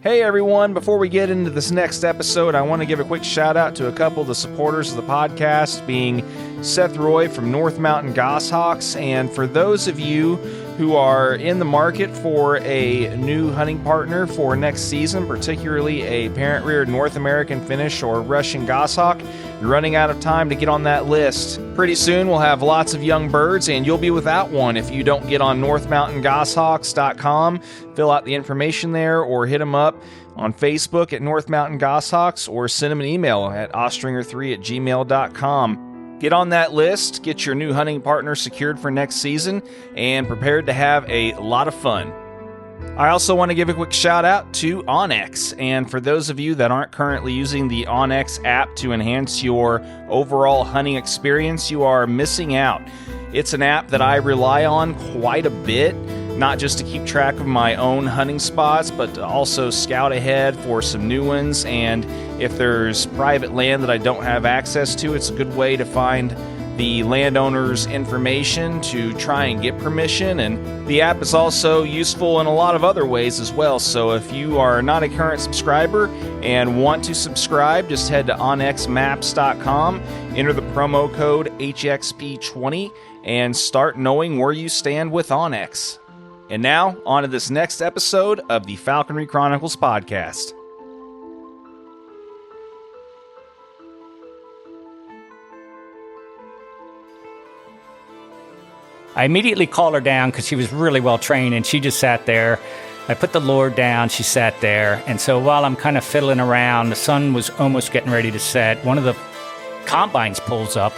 Hey everyone, before we get into this next episode, I want to give a quick shout out to a couple of the supporters of the podcast, being Seth Roy from North Mountain Goshawks, and for those of you who are in the market for a new hunting partner for next season, particularly a parent-reared North American Finnish or Russian Goshawk, you're running out of time to get on that list. Pretty soon we'll have lots of young birds, and you'll be without one if you don't get on northmountaingoshawks.com, fill out the information there, or hit them up on Facebook at North Mountain Goshawks, or send them an email at ostringer3@gmail.com. Get on that list, get your new hunting partner secured for next season, and prepared to have a lot of fun. I also want to give a quick shout out to onX, and for those of you that aren't currently using the onX app to enhance your overall hunting experience, you are missing out. It's an app that I rely on quite a bit, not just to keep track of my own hunting spots, but to also scout ahead for some new ones. And if there's private land that I don't have access to, it's a good way to find the landowner's information to try and get permission. And the app is also useful in a lot of other ways as well. So if you are not a current subscriber and want to subscribe, just head to onxmaps.com, enter the promo code HXP20, and start knowing where you stand with onX. And now, on to this next episode of the Falconry Chronicles podcast. I immediately called her down because she was really well trained, and she just sat there. I put the lure down, she sat there, and so while I'm kind of fiddling around, the sun was almost getting ready to set. One of the combines pulls up,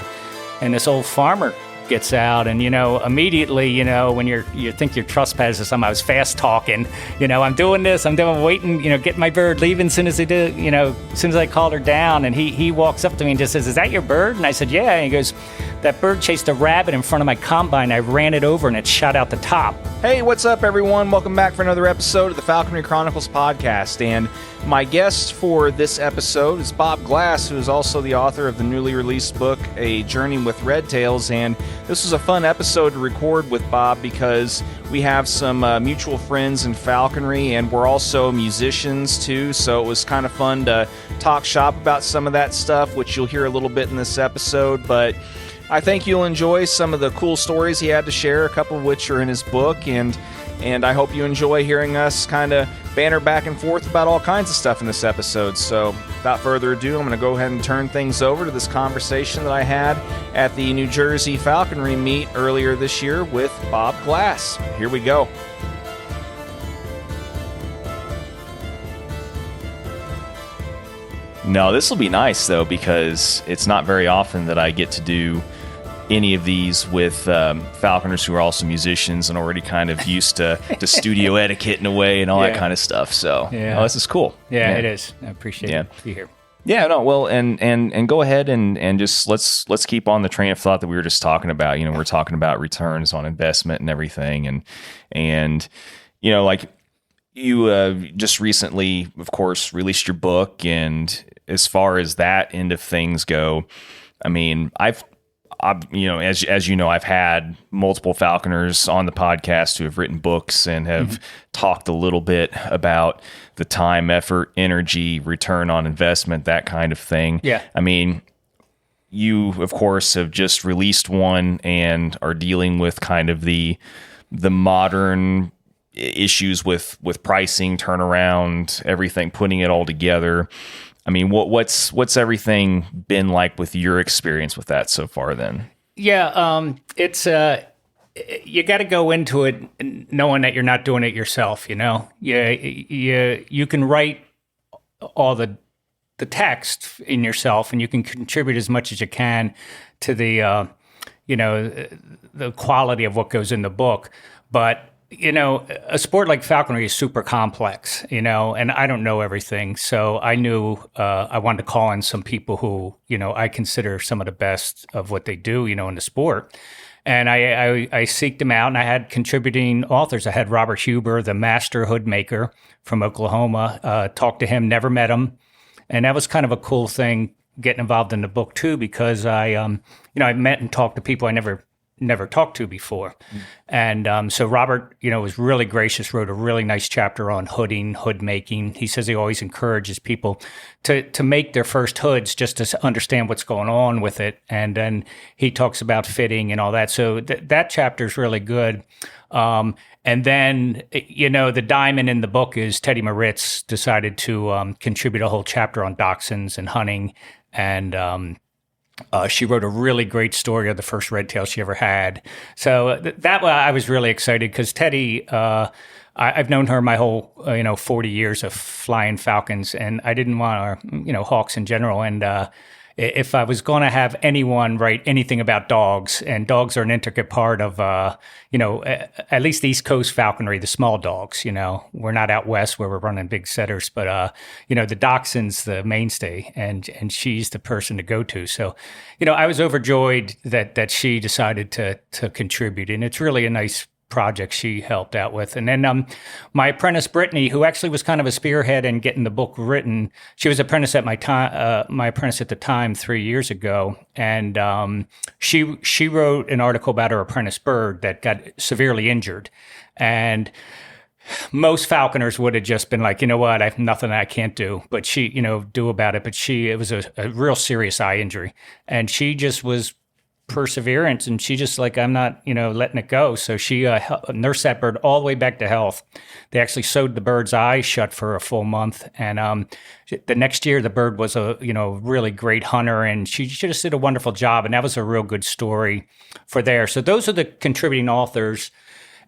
and this old farmer gets out, and immediately, when you think you're trespassing something, I was fast talking, I'm doing this, waiting, get my bird leaving as soon as they do, as soon as I called her down, and he walks up to me and just says, "Is that your bird?" And I said, "Yeah." And he goes, "That bird chased a rabbit in front of my combine. I ran it over and it shot out the top." Hey, what's up everyone? Welcome back for another episode of the Falconry Chronicles podcast, and my guest for this episode is Bob Glass, who is also the author of the newly released book, A Journey with Red Tails, and this was a fun episode to record with Bob because we have some mutual friends in falconry, and we're also musicians too, so it was kind of fun to talk shop about some of that stuff, which you'll hear a little bit in this episode, but I think you'll enjoy some of the cool stories he had to share, a couple of which are in his book, and I hope you enjoy hearing us kind of banter back and forth about all kinds of stuff in this episode. So without further ado, I'm going to go ahead and turn things over to this conversation that I had at the New Jersey Falconry meet earlier this year with Bob Glass. Here we go. No, this will be nice, though, because it's not very often that I get to do any of these with falconers who are also musicians and already kind of used to studio etiquette in a way and all that kind of stuff. So, this is cool. Yeah, it is. I appreciate it to be here. Yeah, no, well, and go ahead and just let's keep on the train of thought that we were just talking about. We're talking about returns on investment and everything, and like you just recently, of course, released your book, and as far as that end of things go, I mean, I've as you know, I've had multiple falconers on the podcast who have written books and have talked a little bit about the time, effort, energy, return on investment, that kind of thing. Yeah. I mean, you, of course, have just released one and are dealing with kind of the modern issues with pricing, turnaround, everything, putting it all together. I mean, what's everything been like with your experience with that so far then? Yeah, it's you got to go into it knowing that you're not doing it yourself, you can write all the text in yourself, and you can contribute as much as you can to the the quality of what goes in the book, but a sport like falconry is super complex, and I don't know everything. So I knew I wanted to call in some people who, I consider some of the best of what they do, in the sport. And I seeked them out, and I had contributing authors. I had Robert Huber, the master hood maker from Oklahoma, talked to him, never met him. And that was kind of a cool thing getting involved in the book too, because I met and talked to people I never never talked to before. And so Robert, was really gracious, wrote a really nice chapter on hooding, hood making. He says he always encourages people to make their first hoods just to understand what's going on with it. And then he talks about fitting and all that. So that chapter is really good. And then, the diamond in the book is Teddy Moritz decided to contribute a whole chapter on dachshunds and hunting. And she wrote a really great story of the first red tail she ever had. So that I was really excited because Teddy, I've known her my whole, 40 years of flying falcons, and I didn't want her, hawks in general. And if I was going to have anyone write anything about dogs, and dogs are an intricate part of, at least East Coast falconry, the small dogs, we're not out west where we're running big setters, but, the dachshund's the mainstay, and she's the person to go to. So, I was overjoyed that she decided to contribute, and it's really a nice project she helped out with. And then my apprentice Brittany, who actually was kind of a spearhead in getting the book written, she was apprentice at my apprentice at the time 3 years ago, and she wrote an article about her apprentice bird that got severely injured. And most falconers would have just been like, you know what, I have nothing I can't do, but she, do about it. But it was a real serious eye injury, and she just was perseverance, and she just like, I'm not letting it go. So she nursed that bird all the way back to health. They actually sewed the bird's eyes shut for a full month, and the next year the bird was a really great hunter, and she just did a wonderful job, and that was a real good story for there. So those are the contributing authors.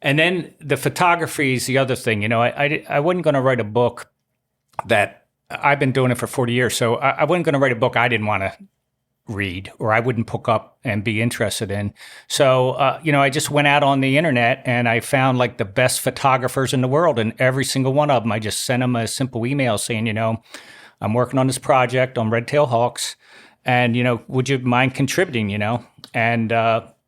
And then the photography is the other thing. I wasn't going to write a book that I've been doing it for 40 years, so I wasn't going to write a book I didn't want to read or I wouldn't pick up and be interested in. So, I just went out on the internet and I found like the best photographers in the world, and every single one of them, I just sent them a simple email saying, I'm working on this project on red-tailed hawks, and, would you mind contributing, and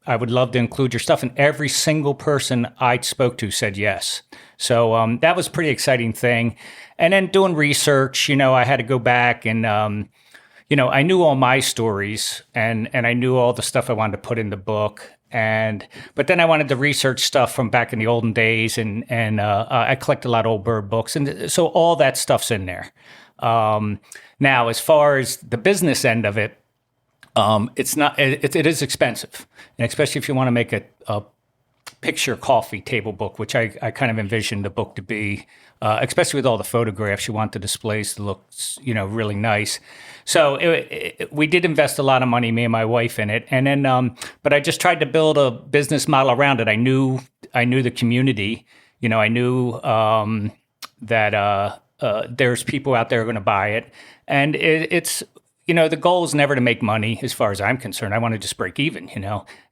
I would love to include your stuff. And every single person I spoke to said yes. So that was a pretty exciting thing. And then doing research, I had to go back and, I knew all my stories and I knew all the stuff I wanted to put in the book. But then I wanted to research stuff from back in the olden days, and I collect a lot of old bird books. And so all that stuff's in there. Now, as far as the business end of it, it's not. It is expensive, and especially if you want to make a picture coffee table book, which I kind of envisioned the book to be, especially with all the photographs. You want the displays to look, really nice. So we did invest a lot of money, me and my wife, in it, and then, but I just tried to build a business model around it. I knew the community. I knew that there's people out there who are going to buy it, and it's. The goal is never to make money, as far as I'm concerned. I want to just break even,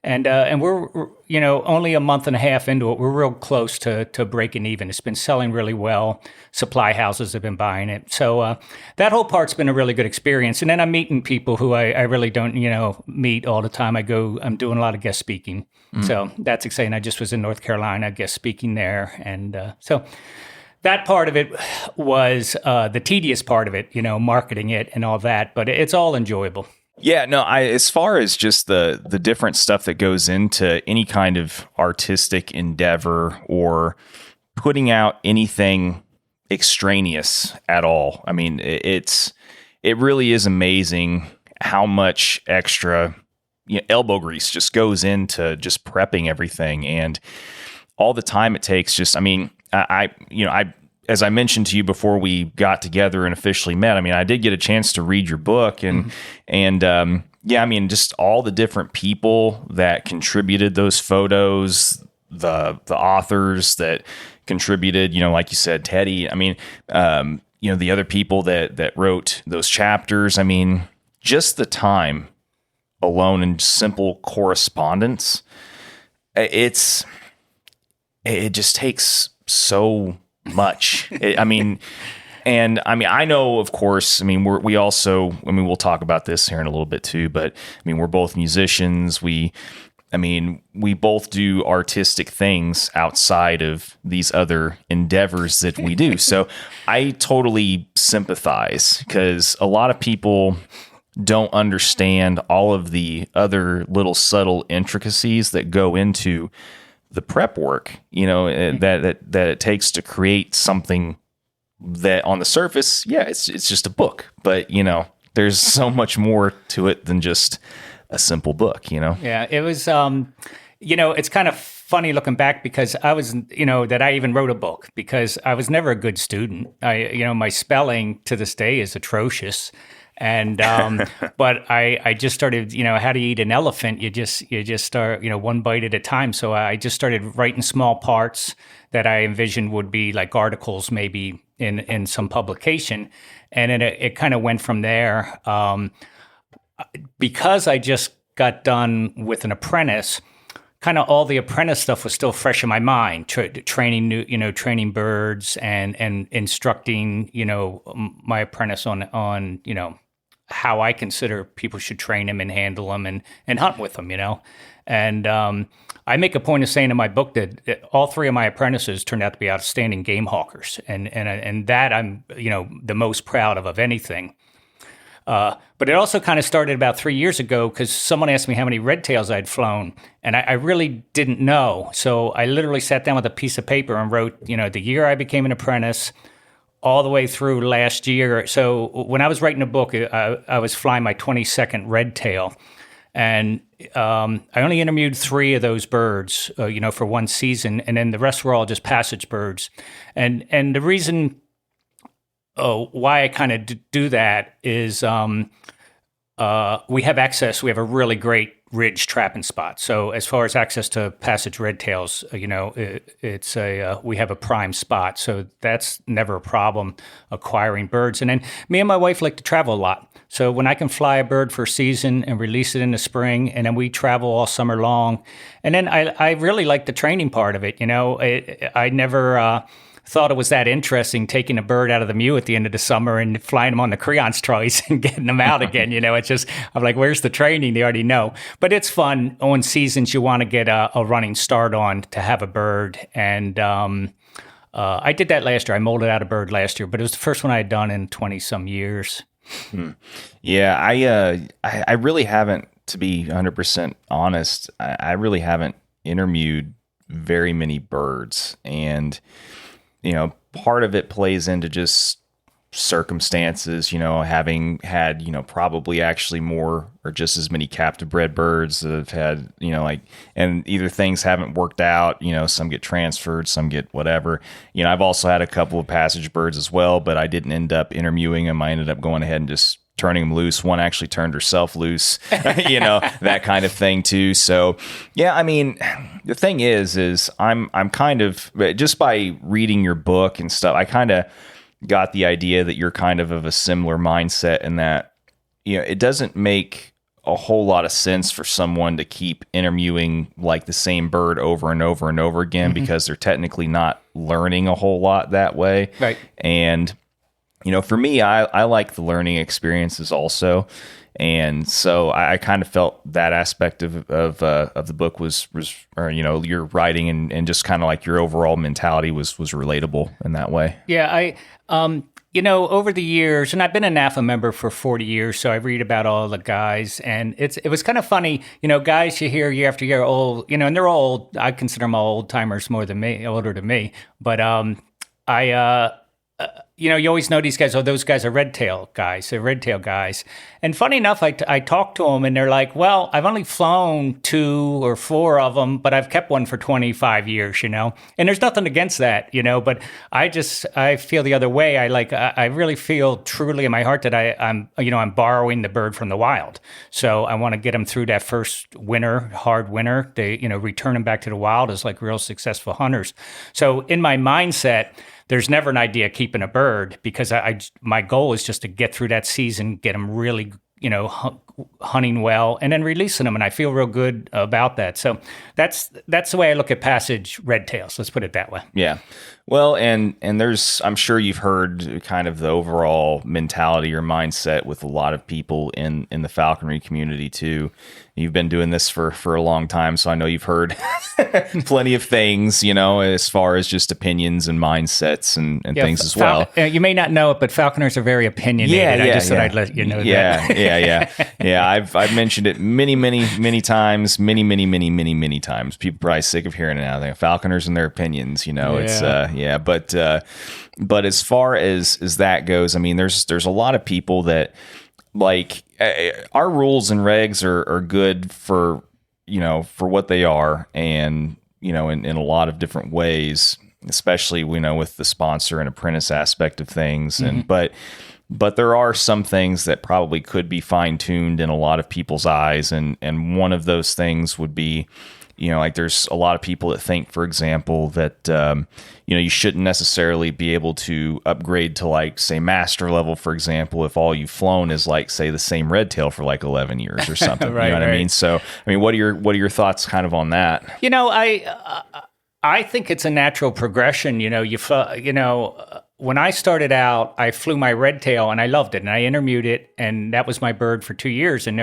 and we're, only a month and a half into it. We're real close to breaking even. It's been selling really well. Supply houses have been buying it. So that whole part's been a really good experience. And then I'm meeting people who I really don't, meet all the time. I'm doing a lot of guest speaking. So that's exciting. I just was in North Carolina guest speaking there. And so that part of it was the tedious part of it, marketing it and all that, but it's all enjoyable. Yeah, no, as far as just the different stuff that goes into any kind of artistic endeavor or putting out anything extraneous at all, I mean, it really is amazing how much extra elbow grease just goes into just prepping everything, and all the time it takes. Just, I mean, I as I mentioned to you before we got together and officially met, I mean, I did get a chance to read your book, and I mean, just all the different people that contributed those photos, the authors that contributed, like you said, Teddy. I mean, the other people that wrote those chapters. I mean, just the time alone and simple correspondence, it just takes so much. I know, of course, I mean, we'll talk about this here in a little bit too, but I mean, we're both musicians. We both do artistic things outside of these other endeavors that we do. So I totally sympathize, because a lot of people, don't understand all of the other little subtle intricacies that go into the prep work, that it takes to create something that on the surface, it's just a book, but there's so much more to it than just a simple book, Yeah, it was, it's kind of funny looking back because I was, that I even wrote a book because I was never a good student. My spelling to this day is atrocious. And, but I just started, how to eat an elephant. You just start, one bite at a time. So I just started writing small parts that I envisioned would be like articles, maybe in some publication. And then it kind of went from there. Because I just got done with an apprentice, kind of all the apprentice stuff was still fresh in my mind, training birds and instructing, my apprentice on, how I consider people should train them and handle them and hunt with them, And I make a point of saying in my book that all three of my apprentices turned out to be outstanding game hawkers. And that I'm, the most proud of anything. But it also kind of started about 3 years ago because someone asked me how many red tails I'd flown, and I really didn't know. So I literally sat down with a piece of paper and wrote, the year I became an apprentice, all the way through last year. So when I was writing a book, I was flying my 22nd red tail, and I only interviewed 3 of those birds, for one season, and then the rest were all just passage birds. And the reason why I kind of do that is we have access. We have a really great ridge trapping spot. So as far as access to passage red tails, it's we have a prime spot. So that's never a problem acquiring birds. And then me and my wife like to travel a lot. So when I can fly a bird for a season and release it in the spring, and then we travel all summer long, and then I really like the training part of it. I never thought it was that interesting taking a bird out of the mew at the end of the summer and flying them on the creance troys and getting them out again. It's just, I'm like, where's the training? They already know. But it's fun. On seasons, you want to get a running start on to have a bird. And I did that last year. I molded out a bird last year, but it was the first one I had done in 20-some years. Yeah, I really haven't, to be 100% honest, I really haven't interviewed very many birds. And part of it plays into just circumstances, having had, probably actually more or just as many captive bred birds that have had, and either things haven't worked out, some get transferred, some get whatever. I've also had a couple of passage birds as well, but I didn't end up interviewing them. I ended up going ahead and just turning them loose. One actually turned herself loose, that kind of thing too. So yeah, I mean, the thing is I'm kind of, just by reading your book and stuff, I kind of got the idea that you're kind of a similar mindset, in that, it doesn't make a whole lot of sense for someone to keep interviewing like the same bird over and over and over again, because they're technically not learning a whole lot that way. Right. And for me, I like the learning experiences also. And so I kind of felt that aspect of the book was your writing and just kind of like your overall mentality was relatable in that way. Yeah. Over the years, and I've been a NAFA member for 40 years, so I read about all the guys, and it was kind of funny, guys you hear year after year old, and they're all old. I consider them all old timers older than me. But you always know these guys, those guys are red tail guys. They're red tail guys. And funny enough, I talk to them and they're like, well, I've only flown 2 or 4 of them, but I've kept one for 25 years, And there's nothing against that, but I feel the other way. I really feel truly in my heart that I'm borrowing the bird from the wild. So I want to get them through that first winter, hard winter. They, return them back to the wild as like real successful hunters. So in my mindset, there's never an idea of keeping a bird, because my goal is just to get through that season, get them really, hunting well, and then releasing them. And I feel real good about that. So that's the way I look at passage red tails. Let's put it that way. Yeah. Well, and there's, I'm sure you've heard kind of the overall mentality or mindset with a lot of people in the falconry community too. You've been doing this for a long time, so I know you've heard plenty of things, as far as just opinions and mindsets and things as well. You may not know it, but falconers are very opinionated. I just thought I'd let you know that. Yeah. I've mentioned it many times, many times. People are probably sick of hearing it now. They have falconers and their opinions, But as far as that goes, I mean, there's a lot of people that like our rules and regs are good for what they are, and in a lot of different ways, especially with the sponsor and apprentice aspect of things. And but there are some things that probably could be fine-tuned in a lot of people's eyes, and one of those things would be, like there's a lot of people that think, for example, that you shouldn't necessarily be able to upgrade to, like, say, master level, for example, if all you've flown is, like, say, the same red tail for like 11 years or something. Right, you know what I mean? So, I mean, what are your thoughts kind of on that? I think it's a natural progression. When I started out, I flew my red tail and I loved it, and I interviewed it, and that was my bird for 2 years. And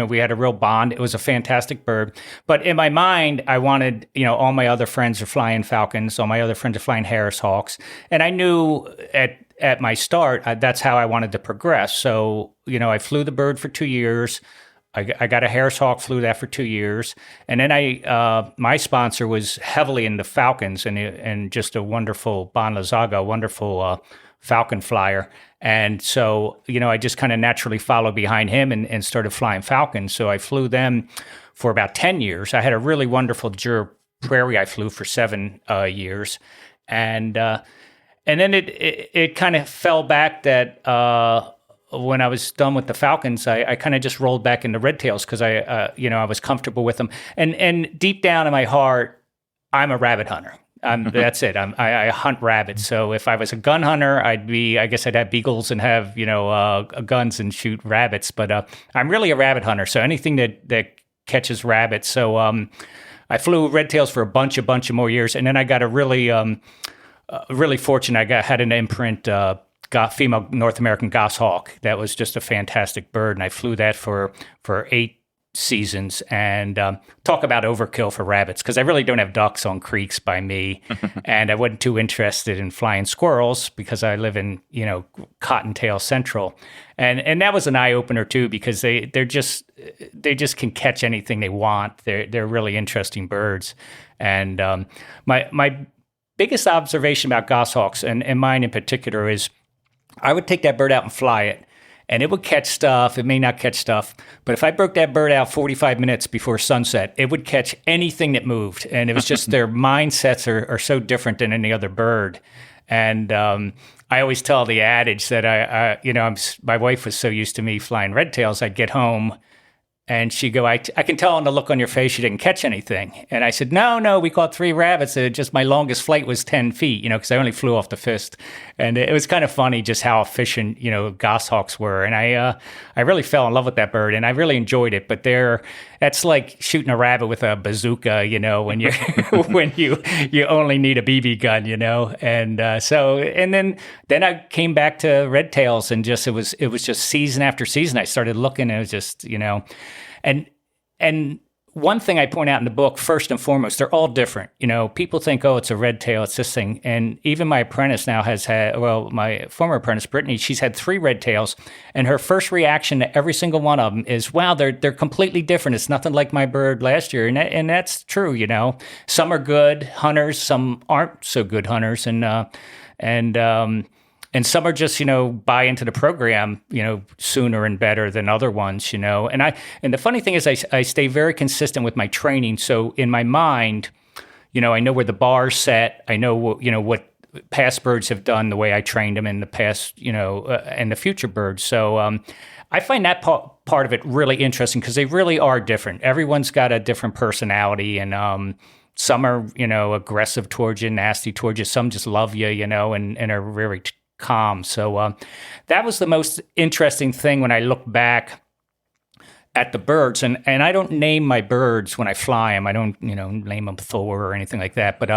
we had a real bond. It was a fantastic bird. But in my mind, I wanted, all my other friends are flying Falcons, all my other friends are flying Harris Hawks, and I knew at my start that's how I wanted to progress. So I flew the bird for 2 years. I got a Harris Hawk, flew that for 2 years, and then my sponsor was heavily into Falcons and just a wonderful Bon Lazaga, wonderful Falcon flyer, and so I just kind of naturally followed behind him and started flying Falcons. So I flew them for about 10 years. I had a really wonderful Jura Prairie I flew for 7 years, and then it kind of fell back that. When I was done with the Falcons, I kind of just rolled back into red tails because I was comfortable with them. And deep down in my heart, I'm a rabbit hunter. That's it. I hunt rabbits. So if I was a gun hunter, I guess I'd have beagles and have guns and shoot rabbits. But I'm really a rabbit hunter. So anything that catches rabbits. So I flew red tails for a bunch of more years, and then I got a really fortunate. Had an imprint. Female North American Goshawk. That was just a fantastic bird, and I flew that for 8 seasons. And talk about overkill for rabbits, because I really don't have ducks on creeks by me, and I wasn't too interested in flying squirrels because I live in Cottontail Central, and that was an eye opener too, because they just can catch anything they want. They're really interesting birds, and my biggest observation about goshawks, and mine in particular, is I would take that bird out and fly it, and it would catch stuff. It may not catch stuff, but if I broke that bird out 45 minutes before sunset, it would catch anything that moved. And it was just their mindsets are so different than any other bird. And I always tell the adage that my wife was so used to me flying red tails, I'd get home and she'd go, I can tell on the look on your face you didn't catch anything. And I said, no, we caught 3 rabbits. Just my longest flight was 10 feet, because I only flew off the fist. And it was kind of funny just how efficient, goshawks were. And I really fell in love with that bird, and I really enjoyed it. But that's like shooting a rabbit with a bazooka, when you when you only need a BB gun, And then I came back to red tails, and just it was just season after season. I started looking, and it was just And one thing I point out in the book, first and foremost, they're all different. People think, oh, it's a red tail, it's this thing. And even my apprentice now my former apprentice, Brittany, she's had 3 red tails. And her first reaction to every single one of them is, wow, they're completely different. It's nothing like my bird last year. And that's true, Some are good hunters, some aren't so good hunters. And some are just, buy into the program, sooner and better than other ones, And the funny thing is I stay very consistent with my training. So in my mind, I know where the bar's set. I know what past birds have done, the way I trained them in the past, and the future birds. So I find that part of it really interesting, because they really are different. Everyone's got a different personality, and some are, aggressive towards you, nasty towards you. Some just love you, and are very calm. So that was the most interesting thing when I look back at the birds, and I don't name my birds when I fly them. I don't, name them Thor or anything like that. But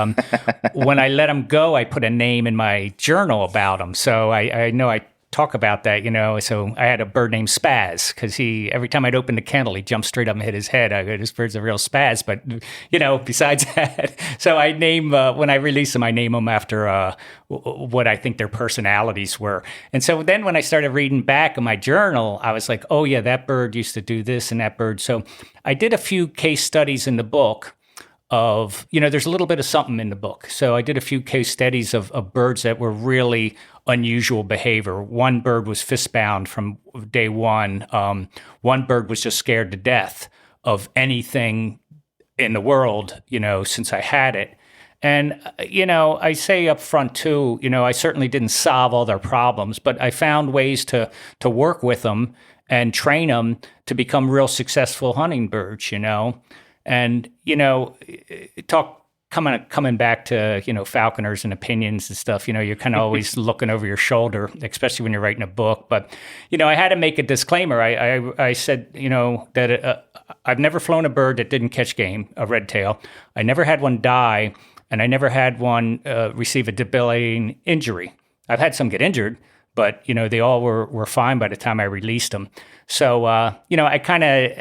when I let them go, I put a name in my journal about them. So I know I talk about that, So I had a bird named Spaz because every time I'd open the kennel, he'd jump straight up and hit his head. I go, this bird's a real spaz. But, besides that, so I name, when I release them, I name them after what I think their personalities were. And so then when I started reading back in my journal, I was like, oh, yeah, that bird used to do this and that bird. So I did a few case studies in the book of, there's a little bit of something in the book. So I did a few case studies of birds that were really unusual behavior. One bird was fistbound from day one. One bird was just scared to death of anything in the world, since I had it. And, I say up front too, I certainly didn't solve all their problems, but I found ways to work with them and train them to become real successful hunting birds, And, coming back to, falconers and opinions and stuff, you're kind of always looking over your shoulder, especially when you're writing a book. But, I had to make a disclaimer. I said, that I've never flown a bird that didn't catch game, a red tail. I never had one die, and I never had one receive a debilitating injury. I've had some get injured, but, they all were fine by the time I released them. So, I kind of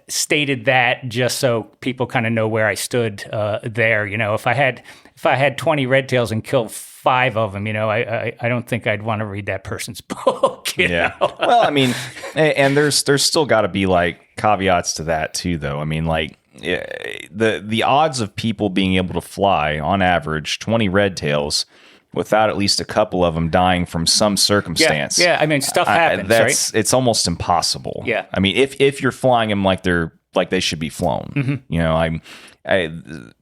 stated that just so people kind of know where I stood there. If I had 20 red tails and killed 5 of them, I don't think I'd want to read that person's book. Yeah. Well, I mean, and there's still got to be like caveats to that too, though. I mean, like the odds of people being able to fly on average 20 red tails without at least a couple of them dying from some circumstance. Yeah. I mean, stuff happens, right? It's almost impossible. Yeah. I mean, if you're flying them like they should be flown,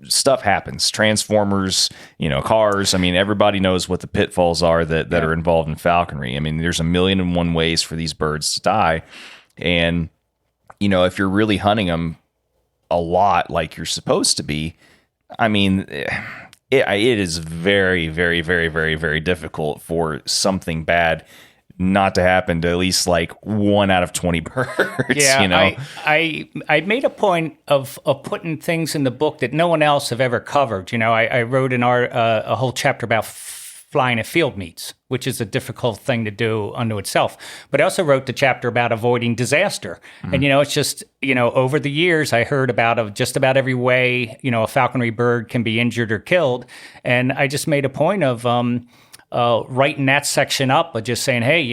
stuff happens. Transformers, cars. I mean, everybody knows what the pitfalls are that are involved in falconry. I mean, there's 1,000,001 ways for these birds to die. And, if you're really hunting them a lot like you're supposed to be, I mean, it is very, very, very, very, very difficult for something bad not to happen to at least like 1 out of 20 birds. Yeah, I made a point of putting things in the book that no one else have ever covered. I wrote a whole chapter about flying at field meets, which is a difficult thing to do unto itself. But I also wrote the chapter about avoiding disaster. Mm-hmm. And, it's just, over the years, I heard of just about every way, a falconry bird can be injured or killed. And I just made a point of writing that section up, but just saying, hey,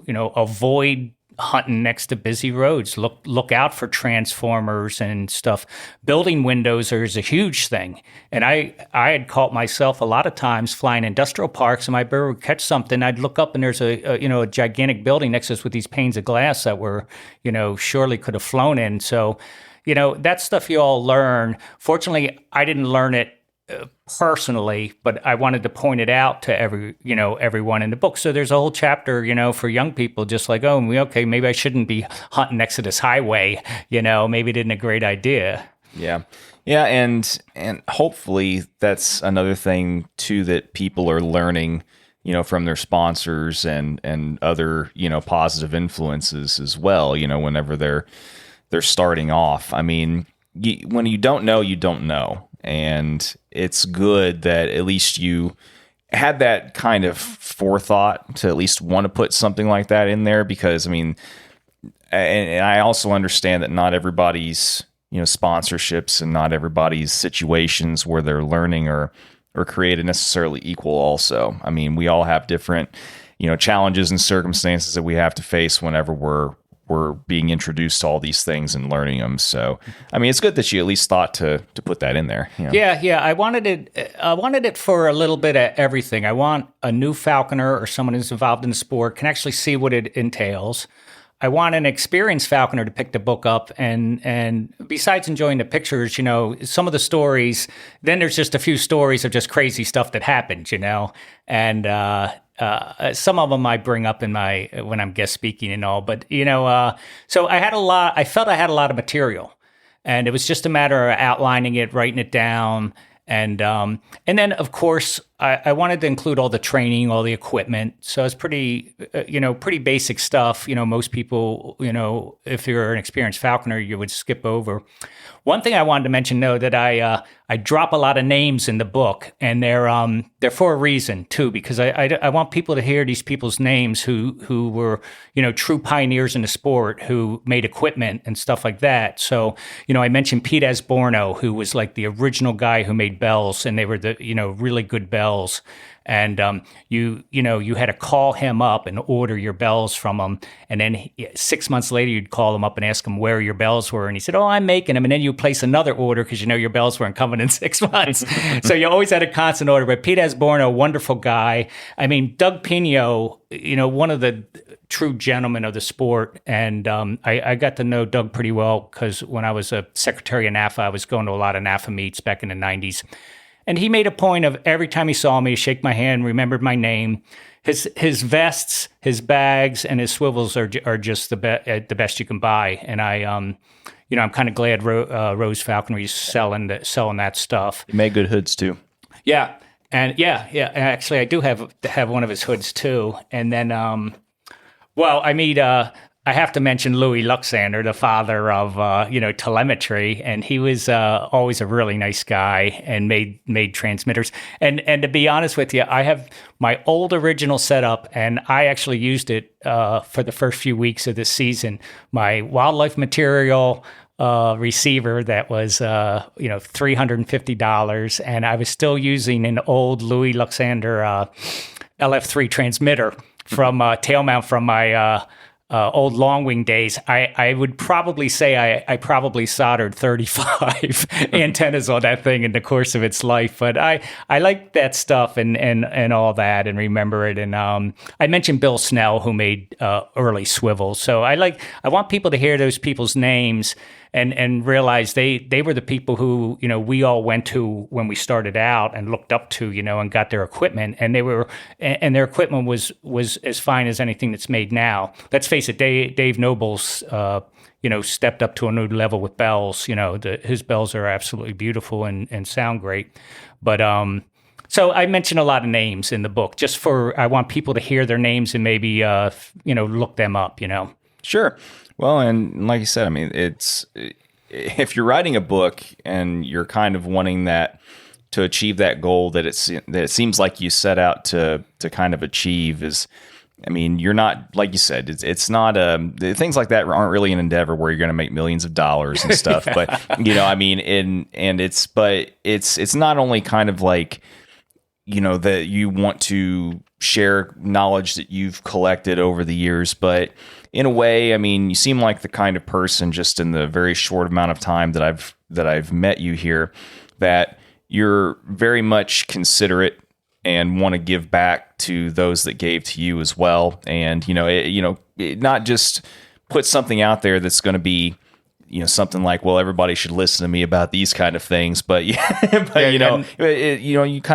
avoid hunting next to busy roads. Look out for transformers and stuff. Building windows is a huge thing. And I had caught myself a lot of times flying industrial parks, and my bird would catch something. I'd look up and there's a gigantic building next to us with these panes of glass that were, surely could have flown in. So, that stuff you all learn. Fortunately, I didn't learn it personally, but I wanted to point it out to everyone in the book. So there's a whole chapter, for young people, just like, maybe I shouldn't be hunting next to this highway. Maybe it isn't a great idea. Yeah. Yeah. And hopefully that's another thing too, that people are learning, from their sponsors and other, positive influences as well, whenever they're starting off. I mean, when you don't know, you don't know. And it's good that at least you had that kind of forethought to at least want to put something like that in there, because I mean, and I also understand that not everybody's, sponsorships and not everybody's situations where they're learning are created necessarily equal also. I mean, we all have different, challenges and circumstances that we have to face whenever we're being introduced to all these things and learning them. So, I mean, it's good that you at least thought to put that in there. Yeah. I wanted it for a little bit of everything. I want a new falconer or someone who's involved in the sport can actually see what it entails. I want an experienced falconer to pick the book up, and besides enjoying the pictures, some of the stories, then there's just a few stories of just crazy stuff that happened, and some of them I bring up in when I'm guest speaking and all, but so I felt I had a lot of material, and it was just a matter of outlining it, writing it down, and then of course I wanted to include all the training, all the equipment. So it's pretty, pretty basic stuff. Most people, if you're an experienced falconer, you would skip over. One thing I wanted to mention, though, that I drop a lot of names in the book, and they're for a reason too, because I want people to hear these people's names who were true pioneers in the sport, who made equipment and stuff like that. So I mentioned Pete Asborno, who was like the original guy who made bells, and they were the really good bells. And you had to call him up and order your bells from him, and then 6 months later you'd call him up and ask him where your bells were, and he said, "Oh, I'm making them." And then you place another order because your bells weren't coming in 6 months. So you always had a constant order. But Pete Asborno, wonderful guy. I mean, Doug Pino, one of the true gentlemen of the sport, and I got to know Doug pretty well because when I was a secretary of NAFA, I was going to a lot of NAFA meets back in the 90s. And he made a point of every time he saw me to shake my hand, remembered my name. His vests, his bags, and his swivels are just the best you can buy. And I'm kind of glad Rose Falconry is selling that stuff. He made good hoods too. Yeah, and yeah. Actually, I do have one of his hoods too. And then, I have to mention Louis Luxander, the father of Telemetry, and he was always a really nice guy and made transmitters. And to be honest with you, I have my old original setup, and I actually used it for the first few weeks of this season. My wildlife material receiver that was $350, and I was still using an old Louis Luxander LF3 transmitter from tail mount from my old long wing days. I would probably say I probably soldered 35 antennas on that thing in the course of its life. But I like that stuff and all that and remember it. And I mentioned Bill Snell, who made early swivels. So I want people to hear those people's names and realize they were the people who we all went to when we started out and looked up to and got their equipment, and their equipment was as fine as anything that's made now. Let's face it, Dave Noble's stepped up to a new level with bells. His bells are absolutely beautiful and sound great. But so I mentioned a lot of names in the book I want people to hear their names and maybe look them up. Sure. Well, and like you said, I mean, if you're writing a book and you're kind of wanting that to achieve that goal that it seems like you set out to kind of achieve you're not, like you said, it's not things like that aren't really an endeavor where you're going to make millions of dollars and stuff. Yeah. But it's not only kind of like that you want to share knowledge that you've collected over the years, but in a way, I mean, you seem like the kind of person, just in the very short amount of time that I've met you here, that you're very much considerate and want to give back to those that gave to you as well. And not just put something out there that's going to be something like, well, everybody should listen to me about these kind of things, but you kind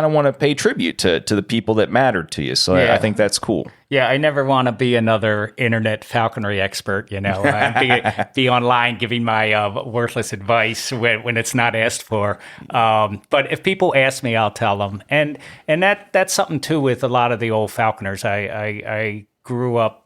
of want to pay tribute to the people that mattered to you. So I think that's cool. Yeah, I never want to be another internet falconry expert, be online giving my worthless advice when it's not asked for. But if people ask me, I'll tell them. And that's something too with a lot of the old falconers. I grew up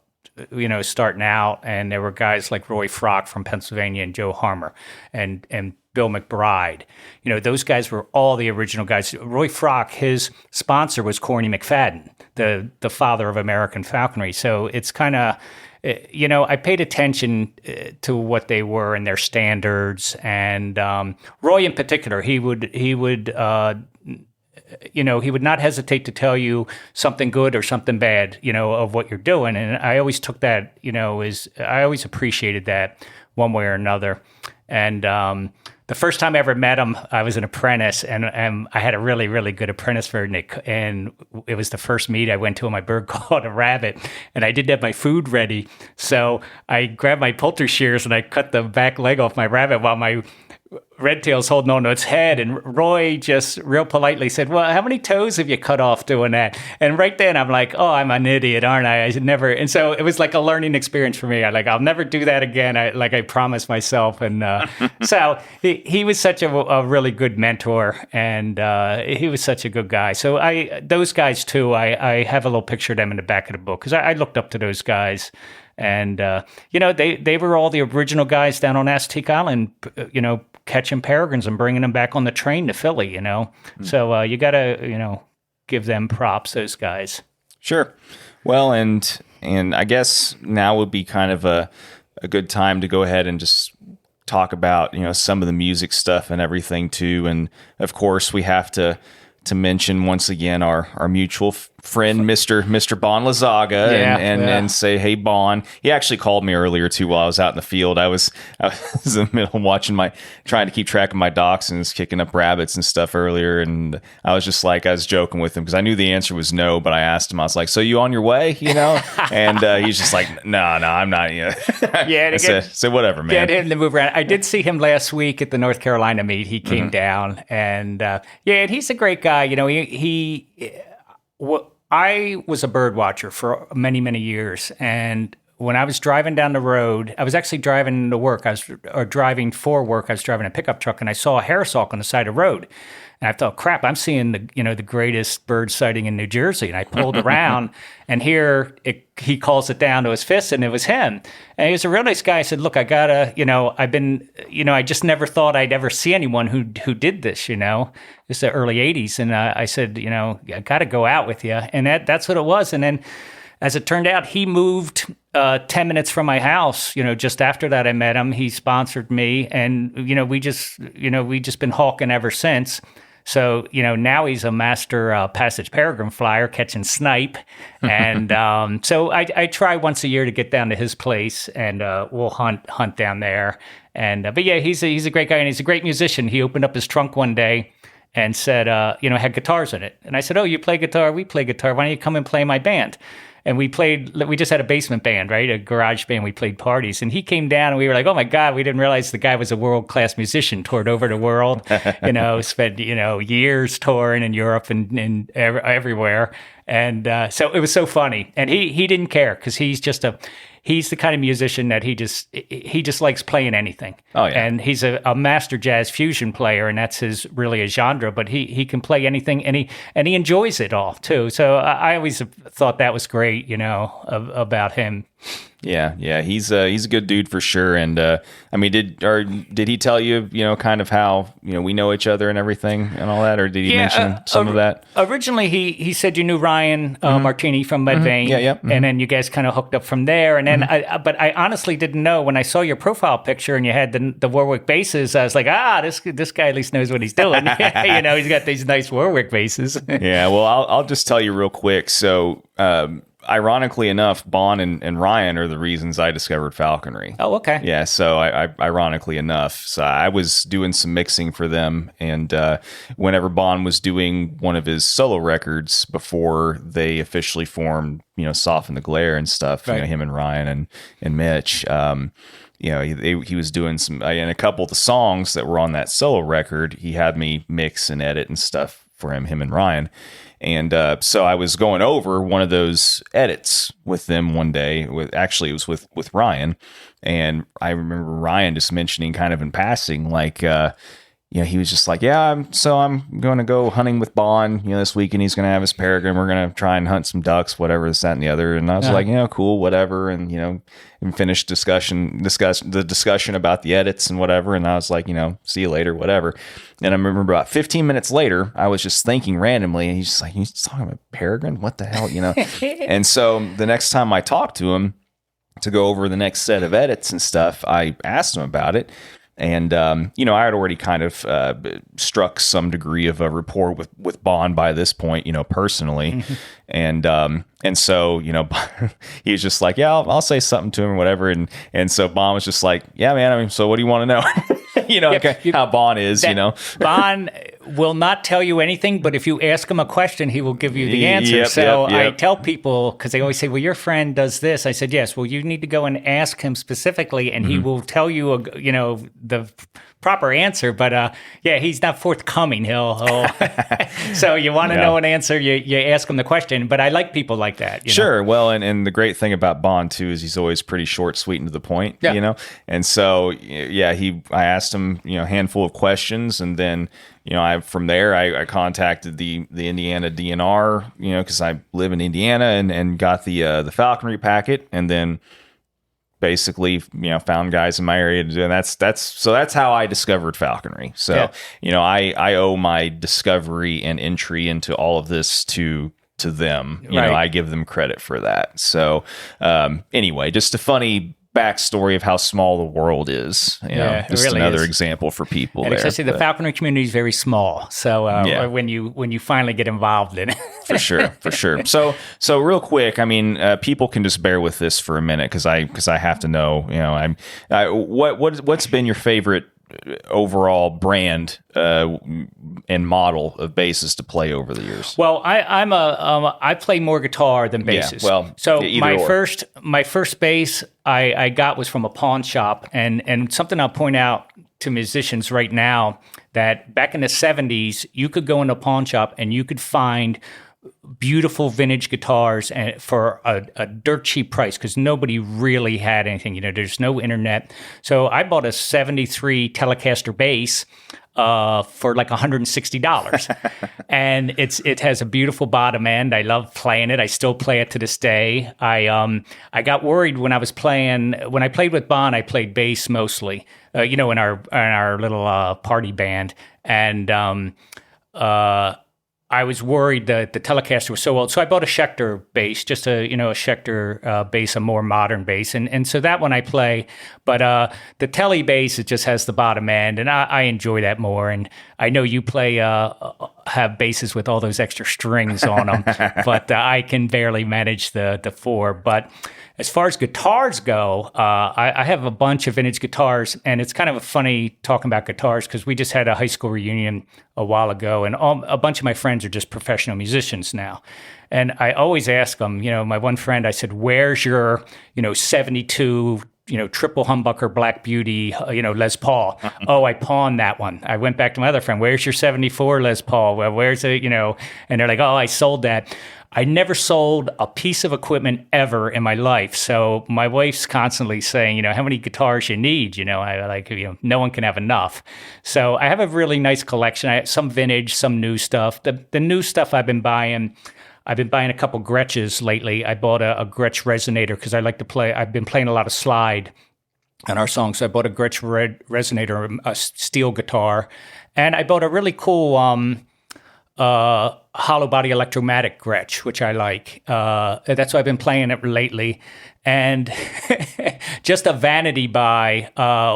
starting out, and there were guys like Roy Frock from Pennsylvania and Joe Harmer and Bill McBride. Those guys were all the original guys. Roy Frock, his sponsor was Corny McFadden, the father of American falconry. So it's kind of, I paid attention to what they were and their standards. And Roy in particular, he would not hesitate to tell you something good or something bad, of what you're doing. And I always took that, I always appreciated that one way or another. And the first time I ever met him, I was an apprentice, and I had a really, really good apprentice for Nick. And it was the first meet I went to, and my bird caught a rabbit, and I didn't have my food ready. So I grabbed my poultry shears and I cut the back leg off my rabbit while my Redtail's holding on to its head, and Roy just real politely said, "Well, how many toes have you cut off doing that?" And right then I'm like, "Oh, I'm an idiot, aren't I? I should never." And so it was like a learning experience for me. I'll never do that again. I promised myself. And so he was such a really good mentor, and he was such a good guy. So those guys too, I have a little picture of them in the back of the book because I looked up to those guys. And, they were all the original guys down on Aztec Island, catching peregrines and bringing them back on the train to Philly, So you got to, give them props, those guys. Sure. Well, and I guess now would be kind of a good time to go ahead and just talk about, some of the music stuff and everything too. And of course, we have to mention once again our mutual friend, Mr. Bon Lazaga, and say, hey, Bon. He actually called me earlier too while I was out in the field. I was in the middle watching trying to keep track of my dachshunds, kicking up rabbits and stuff earlier, and I was joking with him because I knew the answer was no, but I asked him, I was like, so you on your way, and he's just like, no, I'm not. Yeah, I said, whatever, man. Get him to move around. I did see him last week at the North Carolina meet. He came down, and and he's a great guy. I was a bird watcher for many, many years, and when I was driving down the road, I was actually driving to work. Driving for work. I was driving a pickup truck, and I saw a hare's hawk on the side of the road. And I thought, crap, I'm seeing the greatest bird sighting in New Jersey. And I pulled around, and here he calls it down to his fist, and it was him. And he was a real nice guy. I said, look, I gotta, I just never thought I'd ever see anyone who did this, It's the early 80s. And I said, I gotta go out with you. And that's what it was. And then as it turned out, he moved 10 minutes from my house. Just after that, I met him. He sponsored me, and we just been hawking ever since. So now he's a master passage peregrine flyer, catching snipe, and so I try once a year to get down to his place, and we'll hunt down there. And but yeah, he's a great guy, and he's a great musician. He opened up his trunk one day and said, had guitars in it, and I said, "Oh, you play guitar? We play guitar. Why don't you come and play my band?" And we just had a basement band, right? A garage band. We played parties. And he came down, and we were like, oh, my God, we didn't realize the guy was a world-class musician, toured over the world, spent, years touring in Europe and everywhere. And so it was so funny. And he didn't care because he's the kind of musician that he just likes playing anything. Oh, yeah. And he's a master jazz fusion player, and that's his really a genre, but he can play anything, and he enjoys it all too. So I always thought that was great, about him. Yeah, he's a good dude for sure. And did he tell you, kind of how we know each other and everything and all that, or did he mention some of that? Originally, he said you knew Ryan Martini from Medvane, and then you guys kind of hooked up from there. And then, but I honestly didn't know when I saw your profile picture and you had the Warwick bases. I was like, this guy at least knows what he's doing. He's got these nice Warwick bases. Yeah, well, I'll just tell you real quick. So. Ironically enough, Bon and Ryan are the reasons I discovered falconry. Oh, okay. Yeah, so ironically enough, so I was doing some mixing for them, and whenever Bon was doing one of his solo records before they officially formed, Soften the Glare and stuff, right. Him and Ryan and Mitch, he was doing some, and a couple of the songs that were on that solo record, he had me mix and edit and stuff for him and Ryan. And so I was going over one of those edits with them one day. It was with Ryan, and I remember Ryan just mentioning kind of in passing, like, he was just like, I'm going to go hunting with Bon, this weekend. He's going to have his peregrine. We're going to try and hunt some ducks, whatever, this, that, and the other. And I was like, cool, whatever. And, and finished the discussion about the edits and whatever. And I was like, see you later, whatever. And I remember about 15 minutes later, I was just thinking randomly, and he's just like, he's talking about peregrine? What the hell, And so the next time I talked to him to go over the next set of edits and stuff, I asked him about it. And, I had already kind of struck some degree of a rapport with Bon by this point, personally. Mm-hmm. And so, he was just like, I'll say something to him or whatever. And so Bon was just like, yeah, man, so what do you want to know? How Bon is, Bon will not tell you anything, but if you ask him a question, he will give you the answer. I tell people, because they always say, well, your friend does this. I said, yes, well, you need to go and ask him specifically, and he will tell you, the proper answer, but yeah, he's not forthcoming. He'll so you want to know an answer, you ask him the question. But I like people like that. Sure. Well, and the great thing about Bond too is he's always pretty short, sweet, and to the point. Yeah. And so I asked him a handful of questions, and then from there I contacted the Indiana DNR, because I live in Indiana, and got the falconry packet, and then basically found guys in my area to do, and that's how I discovered falconry. So I owe my discovery and entry into all of this to them. I give them credit for that. So anyway, just a funny backstory of how small the world is. Just really another example for people. And especially the falconry community is very small. So when you finally get involved in it, for sure. So real quick, I mean, people can just bear with this for a minute because I have to know. What's been your favorite overall brand and model of basses to play over the years? Well, I play more guitar than basses. Yeah, well, so my first bass I got was from a pawn shop, and something I'll point out to musicians right now, that back in the 70s you could go in a pawn shop and you could find beautiful vintage guitars and for a dirt cheap price, because nobody really had anything. There's no internet. So I bought a 73 Telecaster bass for like $160. And it has a beautiful bottom end. I love playing it. I still play it to this day. I got worried when I played with Bond, I played bass mostly, in our little party band. And I was worried that the Telecaster was so old. So I bought a Schecter bass, just a Schecter bass, a more modern bass. And so that one I play. But the Tele bass, it just has the bottom end, and I enjoy that more. And I know you have basses with all those extra strings on them, but I can barely manage the four. But as far as guitars go, I have a bunch of vintage guitars, and it's kind of funny talking about guitars because we just had a high school reunion a while ago, and a bunch of my friends are just professional musicians now. And I always ask them, my one friend, I said, where's your, 72, triple humbucker Black Beauty, Les Paul? Oh, I pawned that one. I went back to my other friend, where's your 74 Les Paul? Well, where's it, and they're like, oh, I sold that. I never sold a piece of equipment ever in my life. So my wife's constantly saying, how many guitars you need? No one can have enough. So I have a really nice collection. I have some vintage, some new stuff. The new stuff I've been buying a couple Gretches lately. I bought a Gretsch resonator because I like to play. I've been playing a lot of slide on our songs. So I bought a Gretsch resonator, a steel guitar. And I bought a really cool hollow body electromatic Gretsch, which I like. That's why I've been playing it lately. And just a vanity buy.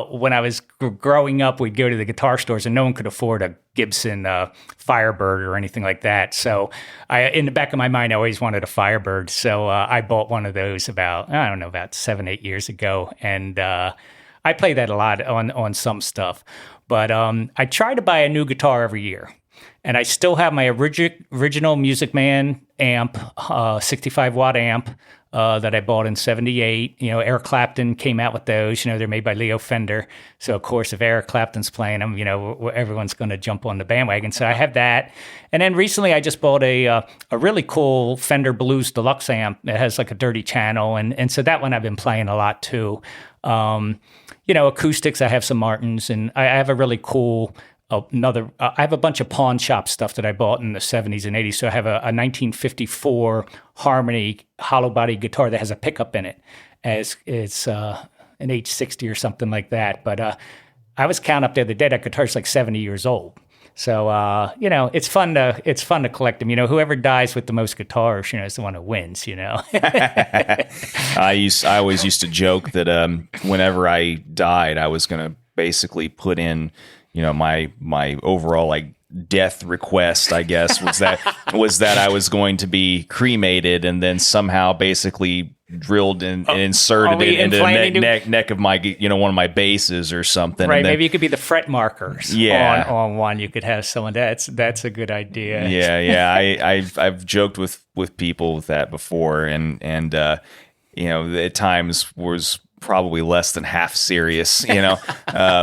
When I was growing up, we'd go to the guitar stores and no one could afford a Gibson Firebird or anything like that. So in the back of my mind, I always wanted a Firebird. So I bought one of those about 7-8 years ago. And I play that a lot on some stuff. But I try to buy a new guitar every year. And I still have my original Music Man amp, 65-watt amp that I bought in 78. Eric Clapton came out with those. They're made by Leo Fender. So, of course, if Eric Clapton's playing them, everyone's going to jump on the bandwagon. So I have that. And then recently I just bought a really cool Fender Blues Deluxe amp that has like a dirty channel. And so that one I've been playing a lot too. Acoustics, I have some Martins. And I have a really cool... I have a bunch of pawn shop stuff that I bought in the 70s and 80s. So I have a 1954 Harmony hollow body guitar that has a pickup in it. It's an H60 or something like that. But I was counting up the other day, that guitar's like 70 years old. So it's fun to collect them. Whoever dies with the most guitars, is the one who wins. I always used to joke that whenever I died, I was going to basically put in my overall like death request, I guess, was that I was going to be cremated and then somehow basically drilled and inserted it into the neck of my one of my basses or something. Right, and then, maybe it could be the fret markers. Yeah. on one. You could have someone. That's a good idea. Yeah. I've joked with people with that before, and at times was probably less than half serious, Now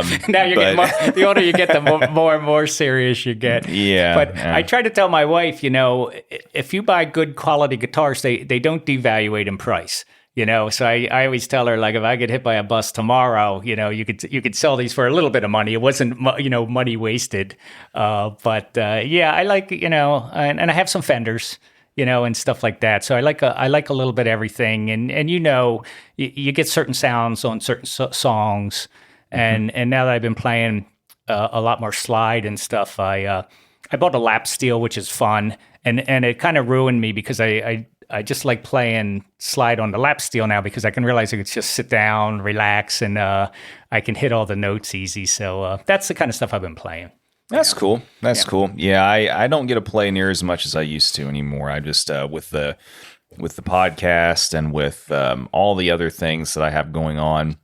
you get more, the older you get, the more and more serious you get. Yeah. But I try to tell my wife, if you buy good quality guitars, they don't devaluate in price. So I always tell her, like, if I get hit by a bus tomorrow, you could sell these for a little bit of money. It wasn't, money wasted. But I like, and I have some Fenders, and stuff like that. So I like a little bit of everything. And you get certain sounds on certain songs. And now that I've been playing a lot more slide and stuff, I bought a lap steel, which is fun. And it kind of ruined me because I just like playing slide on the lap steel now because I can realize I could just sit down, relax, and I can hit all the notes easy. So that's the kind of stuff I've been playing. That's cool. That's cool. Yeah, I don't get to play near as much as I used to anymore. I just with the podcast and with all the other things that I have going on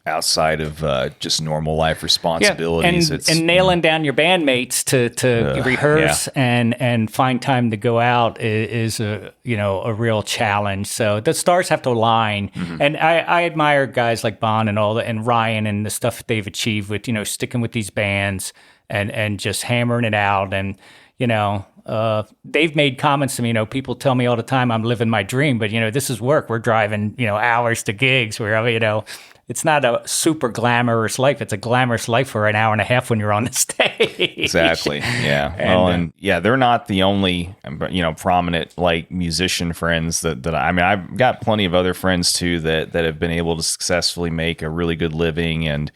outside of just normal life responsibilities. And nailing down your bandmates to rehearse and find time to go out is a real challenge. So the stars have to align. Mm-hmm. And I admire guys like Bon and Ryan and the stuff they've achieved with, sticking with these bands and just hammering it out. And, they've made comments to me, people tell me all the time I'm living my dream, but, this is work. We're driving, hours to gigs where, it's not a super glamorous life. It's a glamorous life for an hour and a half when you're on the stage. Exactly. Yeah. They're not the only, prominent like musician friends that I've got plenty of other friends too that have been able to successfully make a really good living and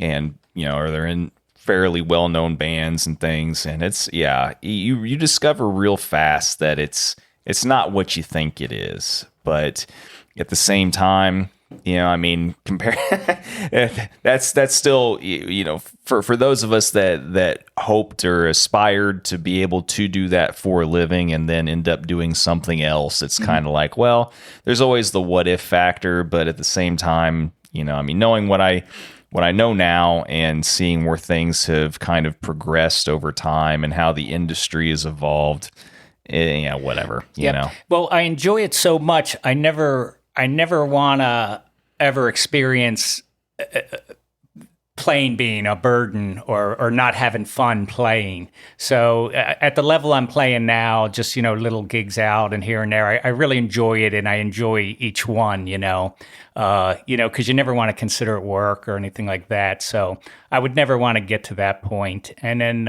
or they're in fairly well-known bands and things. And it's, you discover real fast that it's not what you think it is, but at the same time, compare that's still, for those of us that hoped or aspired to be able to do that for a living and then end up doing something else, it's kind of like, well, there's always the what if factor, but at the same time, knowing what I know now and seeing where things have kind of progressed over time and how the industry has evolved, whatever, Well, I enjoy it so much. I never want to ever experience playing being a burden or not having fun playing. So at the level I'm playing now, just, little gigs out and here and there, I really enjoy it and I enjoy each one, because you never want to consider it work or anything like that. So I would never want to get to that point. And then,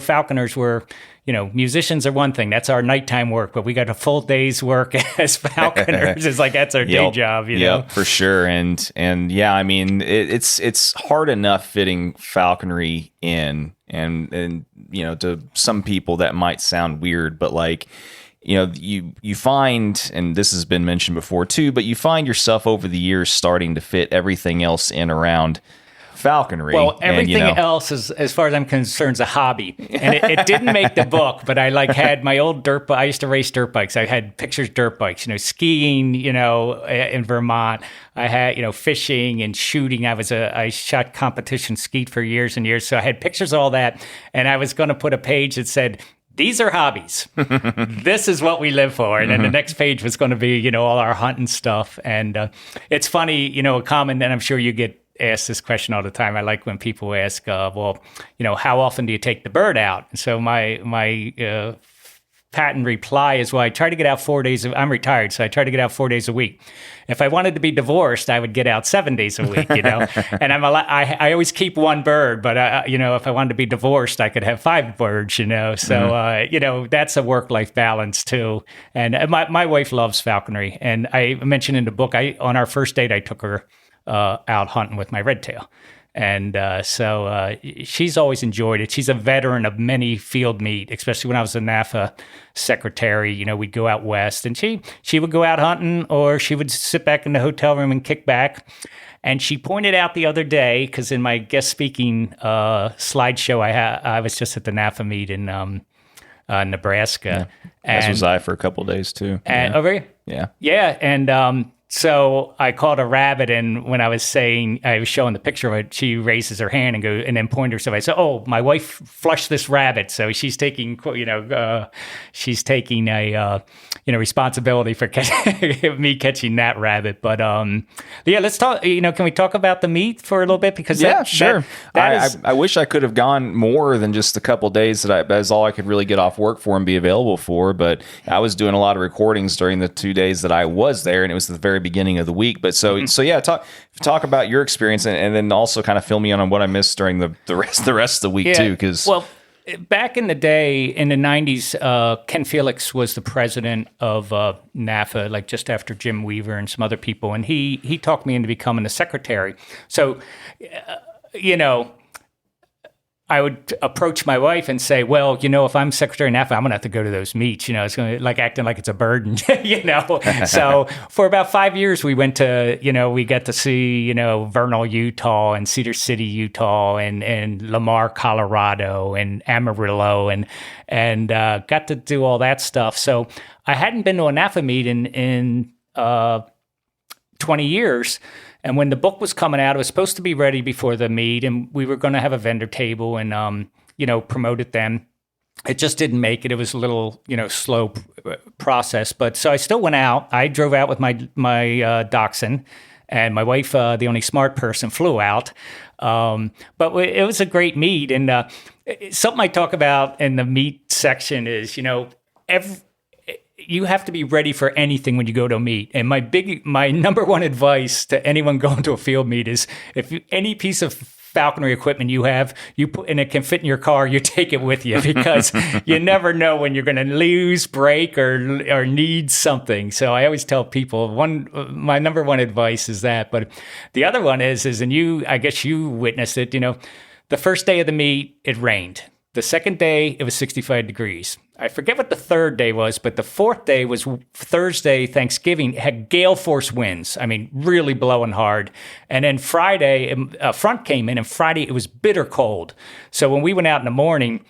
Falconers were, musicians are one thing. That's our nighttime work, but we got a full day's work as Falconers. It's like that's our day job, know? For sure. And it's hard enough fitting falconry in, and to some people that might sound weird, but like, you find, and this has been mentioned before too, but you find yourself over the years starting to fit everything else in around falconry. Well, everything else is, as far as I'm concerned, is a hobby. And it didn't make the book, but I had my old dirt bike. I used to race dirt bikes. I had pictures of dirt bikes, skiing, in Vermont. I had, fishing and shooting. I shot competition skeet for years and years. So I had pictures of all that. And I was going to put a page that said, these are hobbies. This is what we live for. And then the next page was going to be, all our hunting stuff. And it's funny, a comment, and I'm sure you get asked this question all the time. I like when people ask, how often do you take the bird out? And so my patent reply is, well, I try to get out 4 days. I'm retired, so I try to get out 4 days a week. If I wanted to be divorced, I would get out 7 days a week, And I always keep one bird, but if I wanted to be divorced, I could have 5 birds, So that's a work-life balance too. And my wife loves falconry, and I mentioned in the book, on our first date, I took her out hunting with my red tail. And so she's always enjoyed it. She's a veteran of many field meet, especially when I was a NAFA secretary. We'd go out west, and she would go out hunting, or she would sit back in the hotel room and kick back. And she pointed out the other day, because in my guest speaking slideshow, I was just at the NAFA meet in Nebraska. Yeah. As was I for a couple of days too. And, over here? Yeah. Yeah, and So I called a rabbit, and when I was showing the picture of it, she raises her hand and then pointed herself. I said, "Oh, my wife flushed this rabbit, so she's taking a responsibility for me catching that rabbit." But yeah, let's talk. Can we talk about the meet for a little bit? Because sure. I wish I could have gone more than just a couple days. That's all I could really get off work for and be available for. But I was doing a lot of recordings during the 2 days that I was there, and it was the very beginning of the week. But so yeah, talk about your experience, and then also kind of fill me in on what I missed during the rest of the week too. Because back in the day, in the 90s, Ken Felix was the president of NAFA, like just after Jim Weaver and some other people, and he talked me into becoming the secretary. So, I would approach my wife and say, well, if I'm secretary of NAFA, I'm going to have to go to those meets. It's going to like acting like it's a burden, So for about 5 years, we went to, we got to see, Vernal, Utah and Cedar City, Utah and Lamar, Colorado and Amarillo and got to do all that stuff. So I hadn't been to a NAFA meet in 20 years. And when the book was coming out, it was supposed to be ready before the meet, and we were going to have a vendor table and, promote it then. It just didn't make it. It was a little, slow process. But so I still went out. I drove out with my Dachshund, and my wife, the only smart person, flew out. But it was a great meet. And something I talk about in the meet section is, you have to be ready for anything when you go to a meet. And my number one advice to anyone going to a field meet is any piece of falconry equipment you have, and it can fit in your car, you take it with you because you never know when you're going to lose, break, or need something. So I always tell people my number one advice is that. But the other one is, and I guess you witnessed it, the first day of the meet, it rained. The second day, it was 65 degrees. I forget what the third day was, but the fourth day was Thursday, Thanksgiving. It had gale force winds. I mean, really blowing hard. And then Friday, a front came in, and Friday, it was bitter cold. So when we went out in the morning,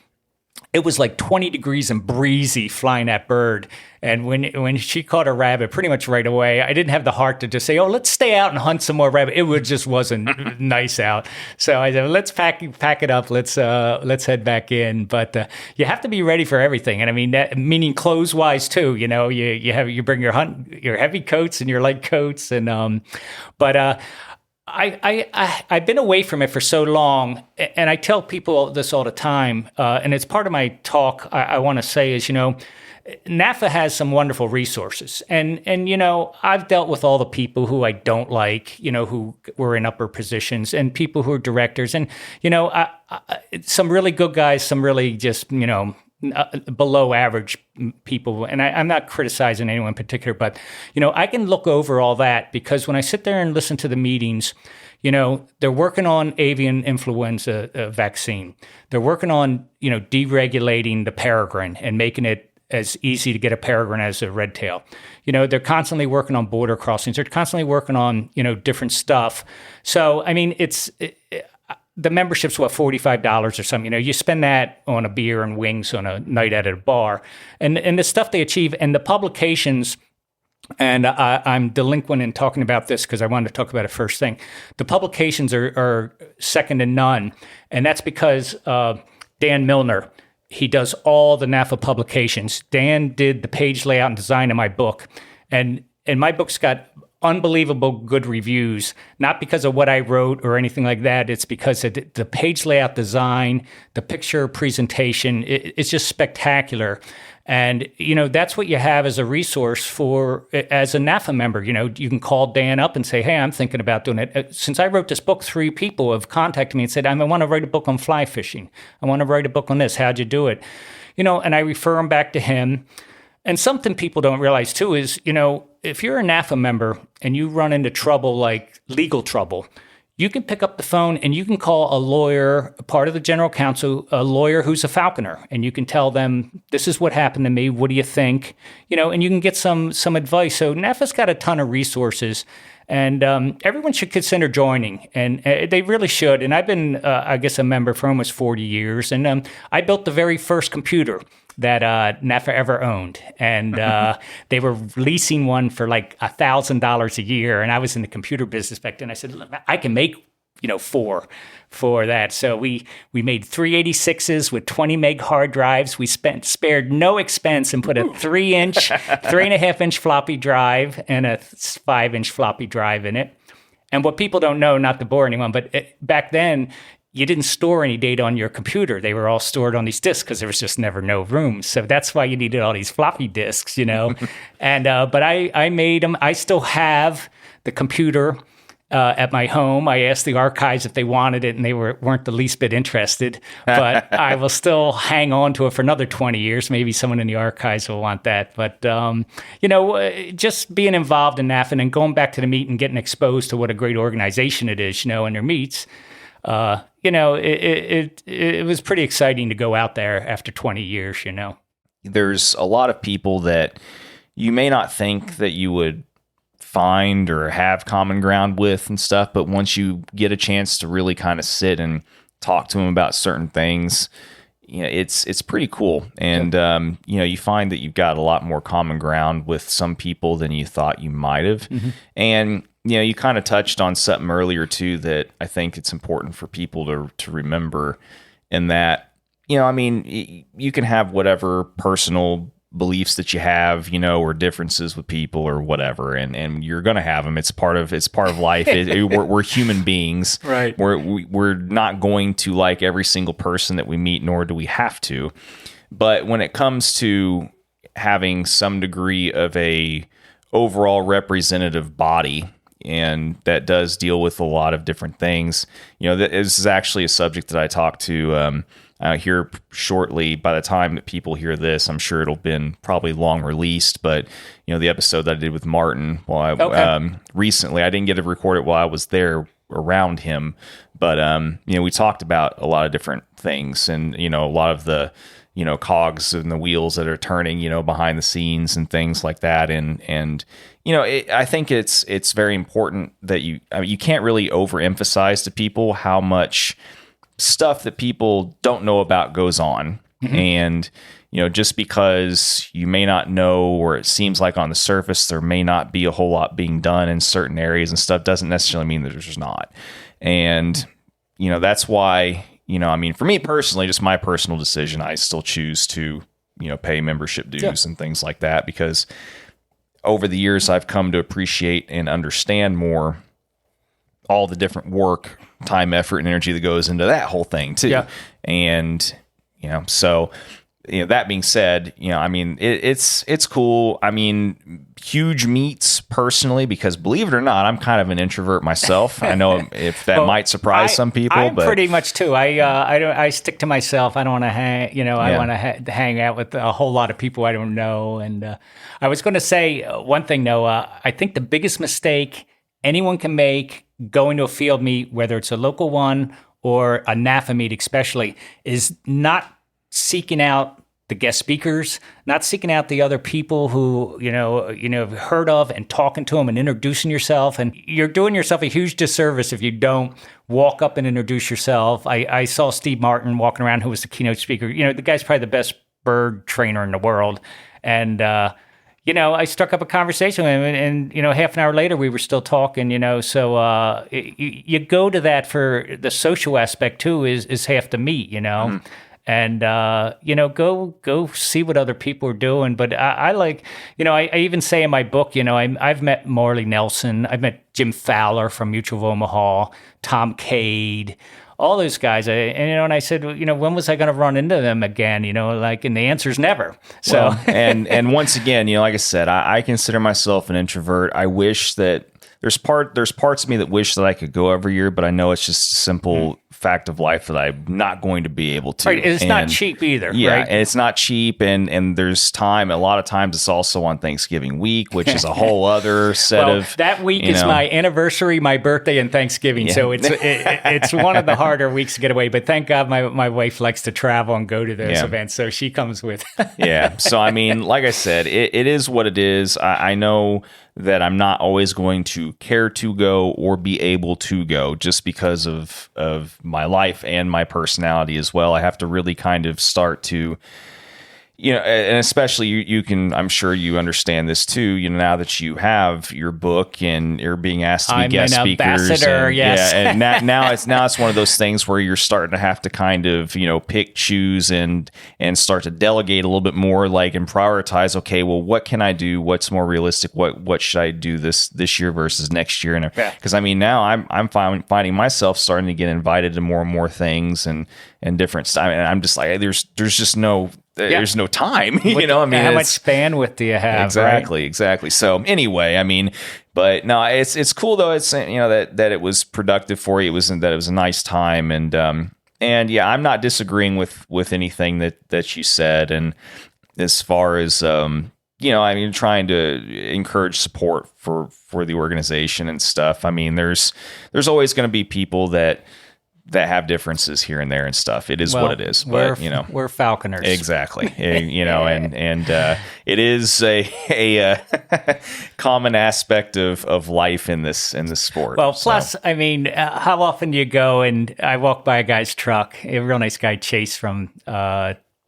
it was like 20 degrees and breezy flying that bird. And when she caught a rabbit, pretty much right away, I didn't have the heart to just say, "Oh, let's stay out and hunt some more rabbit." It just wasn't nice out. So I said, "Let's pack it up. Let's head back in." But you have to be ready for everything, and I mean that meaning clothes wise too. You bring your heavy coats and your light coats, and I've been away from it for so long, and I tell people this all the time, and it's part of my talk. I want to say is, NAFA has some wonderful resources, and I've dealt with all the people who I don't like, who were in upper positions, and people who are directors, and some really good guys, some really just below average people. And I'm not criticizing anyone in particular, but, I can look over all that because when I sit there and listen to the meetings, they're working on avian influenza vaccine. They're working on, deregulating the peregrine and making it as easy to get a peregrine as a red tail. They're constantly working on border crossings. They're constantly working on, different stuff. So, I mean, the membership's $45 or something. You spend that on a beer and wings on a night at a bar, and the stuff they achieve and the publications. And I'm delinquent in talking about this because I wanted to talk about it first thing. The publications are second to none, and that's because Dan Milner. He does all the NAFA publications. Dan did the page layout and design of my book, and my book's got unbelievable good reviews, not because of what I wrote or anything like that. It's because of the page layout design, the picture presentation. It's just spectacular. And, that's what you have as a resource as a NAFA member. You can call Dan up and say, "Hey, I'm thinking about doing it." Since I wrote this book, 3 people have contacted me and said, "I want to write a book on fly fishing. I want to write a book on this. How'd you do it?" And I refer them back to him. And something people don't realize too is, if you're a NAFA member and you run into trouble, like legal trouble, you can pick up the phone and you can call a lawyer, part of the general counsel, a lawyer who's a falconer, and you can tell them, "This is what happened to me. What do you think?" And you can get some advice. So NAFA's got a ton of resources, and everyone should consider joining, and they really should. And I've been, I guess, a member for almost 40 years, and I built the very first computer. that NAFA ever owned. And they were leasing one for like $1,000 a year. And I was in the computer business back then. I said, I can make, 4 for that. So we made 386s with 20 meg hard drives. We spared no expense and put a 3.5-inch floppy drive and a 5-inch floppy drive in it. And what people don't know, not to bore anyone, but back then, you didn't store any data on your computer. They were all stored on these disks because there was just never no room. So that's why you needed all these floppy disks, And but I made them. I still have the computer at my home. I asked the archives if they wanted it, and they weren't the least bit interested. But I will still hang on to it for another 20 years. Maybe someone in the archives will want that. But, just being involved in NAFA and going back to the meet and getting exposed to what a great organization it is, in their meets, it was pretty exciting to go out there after 20 years, There's a lot of people that you may not think that you would find or have common ground with and stuff, but once you get a chance to really kind of sit and talk to them about certain things, it's pretty cool. And, you find that you've got a lot more common ground with some people than you thought you might have. Mm-hmm. And, you kind of touched on something earlier too, that I think it's important for people to remember, in that, you can have whatever personal beliefs that you have, or differences with people or whatever, and you're going to have them. It's part of life. We're human beings. Right. We're not going to like every single person that we meet, nor do we have to. But when it comes to having some degree of a overall representative body, and that does deal with a lot of different things, this is actually a subject that I talked to here shortly. By the time that people hear this, I'm sure it'll been probably long released, but the episode that I did with Martin recently, I didn't get to record it while I was there around him, but we talked about a lot of different things, and a lot of the cogs and the wheels that are turning behind the scenes and things like that, and I think it's very important that you can't really overemphasize to people how much stuff that people don't know about goes on. Mm-hmm. And, just because you may not know, or it seems like on the surface there may not be a whole lot being done in certain areas and stuff, doesn't necessarily mean that there's not. And, that's why, for me personally, just my personal decision, I still choose to, pay membership dues and things like that, because over the years I've come to appreciate and understand more all the different work, time, effort, and energy that goes into that whole thing too. Yeah. And, so, that being said, it's cool. Huge meets personally, because believe it or not, I'm kind of an introvert myself. I know if that might surprise some people, I'm but pretty much too. I stick to myself. I don't want to hang, I want to hang out with a whole lot of people I don't know. And I was going to say one thing, Noah. I think the biggest mistake anyone can make going to a field meet, whether it's a local one or a NAFA meet especially, is not seeking out the guest speakers, not seeking out the other people who, have heard of, and talking to them and introducing yourself. And you're doing yourself a huge disservice if you don't walk up and introduce yourself. I saw Steve Martin walking around, who was the keynote speaker. The guy's probably the best bird trainer in the world. And, I struck up a conversation with him, and half an hour later we were still talking, so you go to that for the social aspect too, is half the meet, Mm-hmm. And, go see what other people are doing. But I like, I even say in my book, I've met Marley Nelson. I've met Jim Fowler from Mutual of Omaha, Tom Cade, all those guys. And I said, when was I going to run into them again? And the answer's never. So, well, and once again, like I said, I consider myself an introvert. I wish that there's parts of me that wish that I could go every year, but I know it's just a simple fact of life that I'm not going to be able to. Right, it's not cheap either. Yeah, right? And it's not cheap, and there's time. A lot of times it's also on Thanksgiving week, which is a whole other set of. That week is my anniversary, my birthday, and Thanksgiving, so it's one of the harder weeks to get away. But thank God my wife likes to travel and go to those events, so she comes with. Yeah, so like I said, it is what it is. I know that I'm not always going to care to go or be able to go, just because of my life and my personality as well. I have to really kind of start to, and especially you can, I'm sure you understand this too, now that you have your book and you're being asked to be guest speakers. Ambassador, yes. Yeah, and now it's one of those things where you're starting to have to kind of, pick, choose, and start to delegate a little bit more, like, and prioritize, okay, well, what can I do? What's more realistic? What should I do this year versus next year? And because now I'm finding myself starting to get invited to more and more things and different stuff. And I'm just like, there's just no time, how much bandwidth do you have? Exactly. So anyway, but no, it's cool though. It's, that it was productive for you. It was a nice time. And yeah, I'm not disagreeing with anything that you said. And as far as, trying to encourage support for the organization and stuff. There's always going to be people that have differences here and there and stuff. It is what it is. But we're Falconers. Exactly. And it is a common aspect of life in this sport. Well, plus, how often do you go and I walk by a guy's truck, a real nice guy, Chase from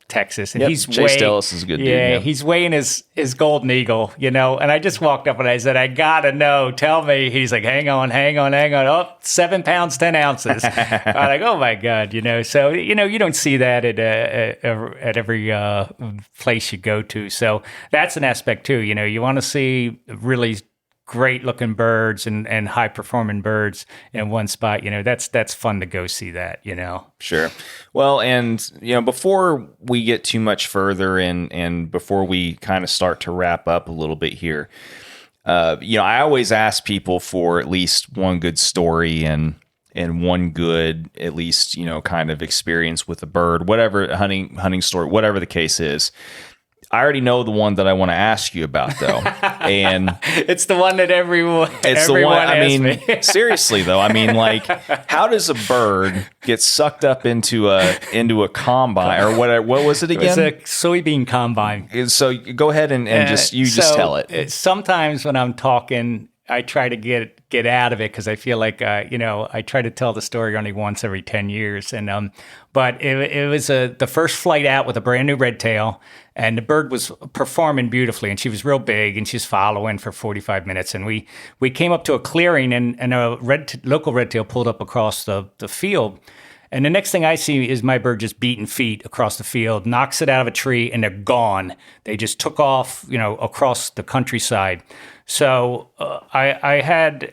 Texas, and Chase Ellis is a good dude. Yeah, he's weighing his golden eagle, and I just walked up and I said, I gotta know, tell me. He's like, hang on. Oh, 7 pounds, 10 ounces. I'm like, oh my God, so, you don't see that at every place you go to. So that's an aspect too. You want to see really great looking birds and high performing birds in one spot. That's fun to go see that, Sure. Well, and, before we get too much further and before we kind of start to wrap up a little bit here, I always ask people for at least one good story and one good, at least, kind of experience with a bird, whatever, hunting story, whatever the case is. I already know the one that I want to ask you about, though, and it's the one that everyone. Me. Seriously though, how does a bird get sucked up into a combine or what was it again? It's a soybean combine. So go ahead and just tell it. Sometimes when I'm talking, I try to get out of it because I feel like I try to tell the story only once every 10 years, and but it was the first flight out with a brand new red tail. And the bird was performing beautifully, and she was real big, and she's following for 45 minutes. And we came up to a clearing, and a local red tail pulled up across the field. And the next thing I see is my bird just beating feet across the field, knocks it out of a tree, and they're gone. They just took off, across the countryside. So I had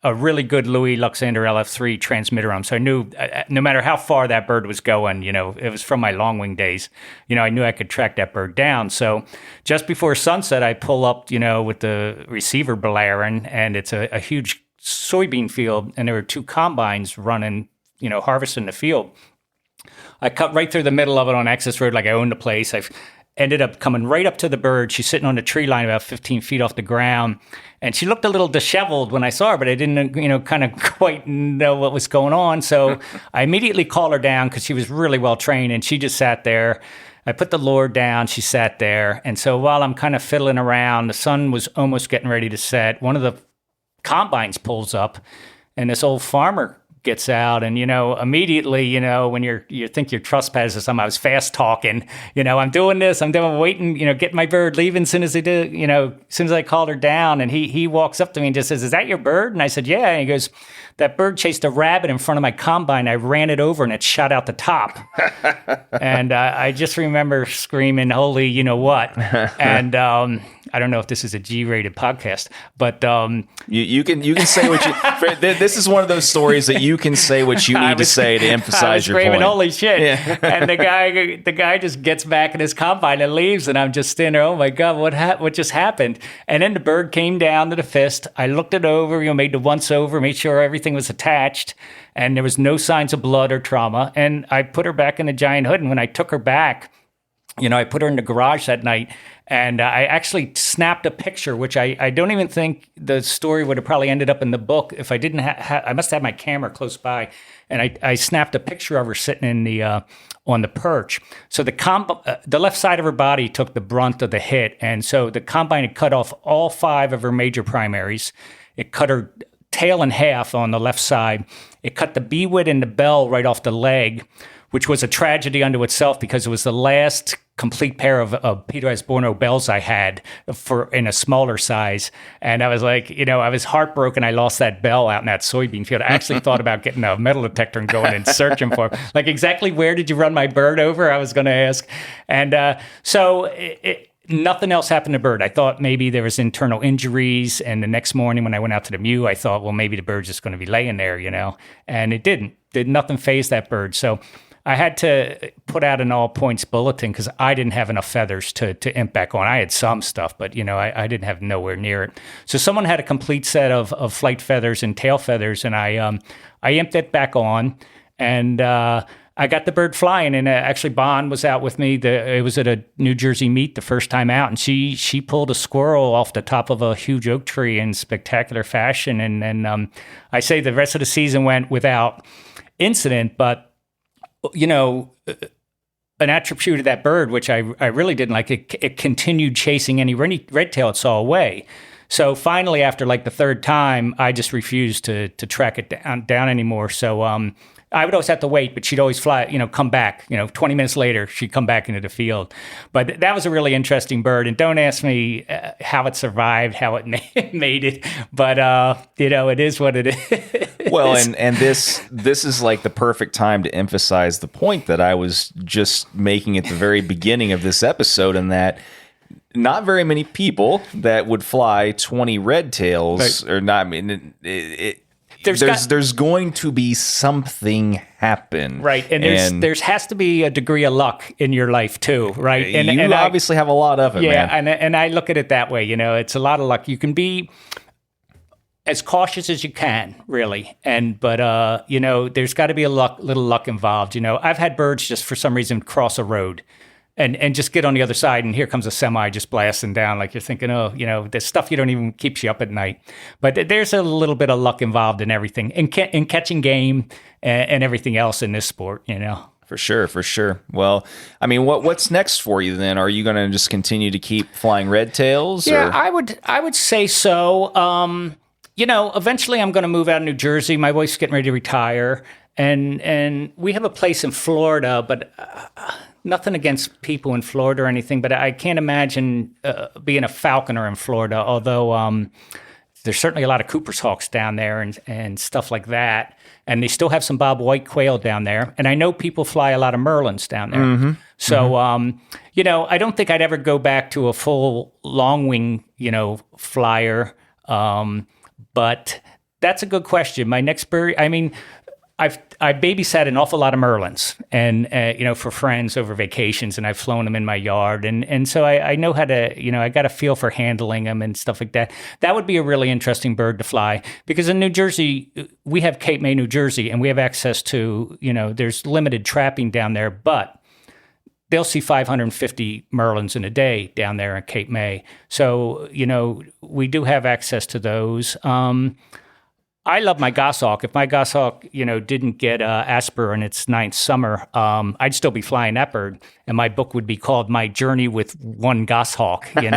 a really good Louis Luxander LF3 transmitter on. So I knew no matter how far that bird was going, it was from my long wing days, I knew I could track that bird down. So just before sunset, I pull up, with the receiver blaring, and it's a huge soybean field, and there were 2 combines running, harvesting the field. I cut right through the middle of it on access road like I owned the place. I've ended up coming right up to the bird. She's sitting on the tree line about 15 feet off the ground. And she looked a little disheveled when I saw her, but I didn't, kind of quite know what was going on. So I immediately called her down because she was really well trained, and she just sat there. I put the lure down. She sat there. And so while I'm kind of fiddling around, the sun was almost getting ready to set. One of the combines pulls up, and this old farmer gets out, and immediately, when you think you're trespassing something, I was fast talking, I'm doing this, I'm waiting, get my bird leaving as soon as as soon as I called her down, and he walks up to me and just says, "Is that your bird?" And I said, "Yeah." And he goes, "That bird chased a rabbit in front of my combine. I ran it over and it shot out the top." And I just remember screaming, "Holy, you know what?" And I don't know if this is a G-rated podcast, but you can say what you. This is one of those stories that you can say what you need to say to emphasize your point. Holy shit! Yeah. And the guy just gets back in his combine and leaves, and I'm just standing there. Oh my God, what just happened? And then the bird came down to the fist. I looked it over, made the once over, made sure everything was attached, and there was no signs of blood or trauma. And I put her back in the giant hood. And when I took her back, I put her in the garage that night, and I actually snapped a picture, which I don't even think the story would have probably ended up in the book if I didn't I must have my camera close by, and I snapped a picture of her sitting in the on the perch. So the left side of her body took the brunt of the hit, and so the combine had cut off all 5 of her major primaries. It cut her tail in half on the left side. It cut the B-wit and the bell right off the leg. which was a tragedy unto itself because it was the last complete pair of Peter Asborno bells I had in a smaller size. And I was like, I was heartbroken I lost that bell out in that soybean field. I actually thought about getting a metal detector and going and searching for it. Like, exactly where did you run my bird over? I was going to ask. And so nothing else happened to the bird. I thought maybe there was internal injuries. And the next morning when I went out to the mew, I thought, well, maybe the bird's just going to be laying there, and it didn't. Did nothing phase that bird. So I had to put out an all points bulletin because I didn't have enough feathers to imp back on. I had some stuff, but I didn't have nowhere near it. So someone had a complete set of flight feathers and tail feathers, and I imped it back on, and I got the bird flying. And actually, Bon was out with me. It was at a New Jersey meet the first time out, and she pulled a squirrel off the top of a huge oak tree in spectacular fashion. And I say the rest of the season went without incident, but an attribute of that bird, which I really didn't like, it continued chasing any red tail it saw away. So finally, after like the third time, I just refused to track it down anymore. So I would always have to wait, but she'd always fly, come back, 20 minutes later, she'd come back into the field. But that was a really interesting bird. And don't ask me how it survived, how it made it. But, it is what it is. Well, and this is like the perfect time to emphasize the point that I was just making at the very beginning of this episode, in that not very many people that would fly 20 red tails, right, or not. I mean, there's going to be something happen, right? And there's has to be a degree of luck in your life too, right? And you obviously have a lot of it, man. And I look at it that way. It's a lot of luck. You can be as cautious as you can, really. But there's got to be a little luck involved. I've had birds just for some reason cross a road and just get on the other side, and here comes a semi just blasting down, like you're thinking, there's stuff you don't even keeps you up at night. But there's a little bit of luck involved in everything, in catching game and everything else in this sport, For sure. Well, I mean, what's next for you then? Are you going to just continue to keep flying red tails? Yeah, I would say so. Eventually I'm going to move out of New Jersey. My wife's getting ready to retire, and we have a place in Florida, but nothing against people in Florida or anything, but I can't imagine being a falconer in Florida, although there's certainly a lot of Cooper's hawks down there and stuff like that. And they still have some Bob White quail down there. And I know people fly a lot of Merlins down there. Mm-hmm. So, I don't think I'd ever go back to a full long wing, flyer. But that's a good question. My next bird, I babysat an awful lot of Merlins, and for friends over vacations, and I've flown them in my yard, and so I know how to, I got a feel for handling them and stuff like that. That would be a really interesting bird to fly, because in New Jersey we have Cape May, New Jersey, and we have access to, there's limited trapping down there, but they'll see 550 Merlins in a day down there in Cape May. So we do have access to those. I love my goshawk. If my goshawk, didn't get Asper in its 9th summer, I'd still be flying that bird, and my book would be called "My Journey with One Goshawk." But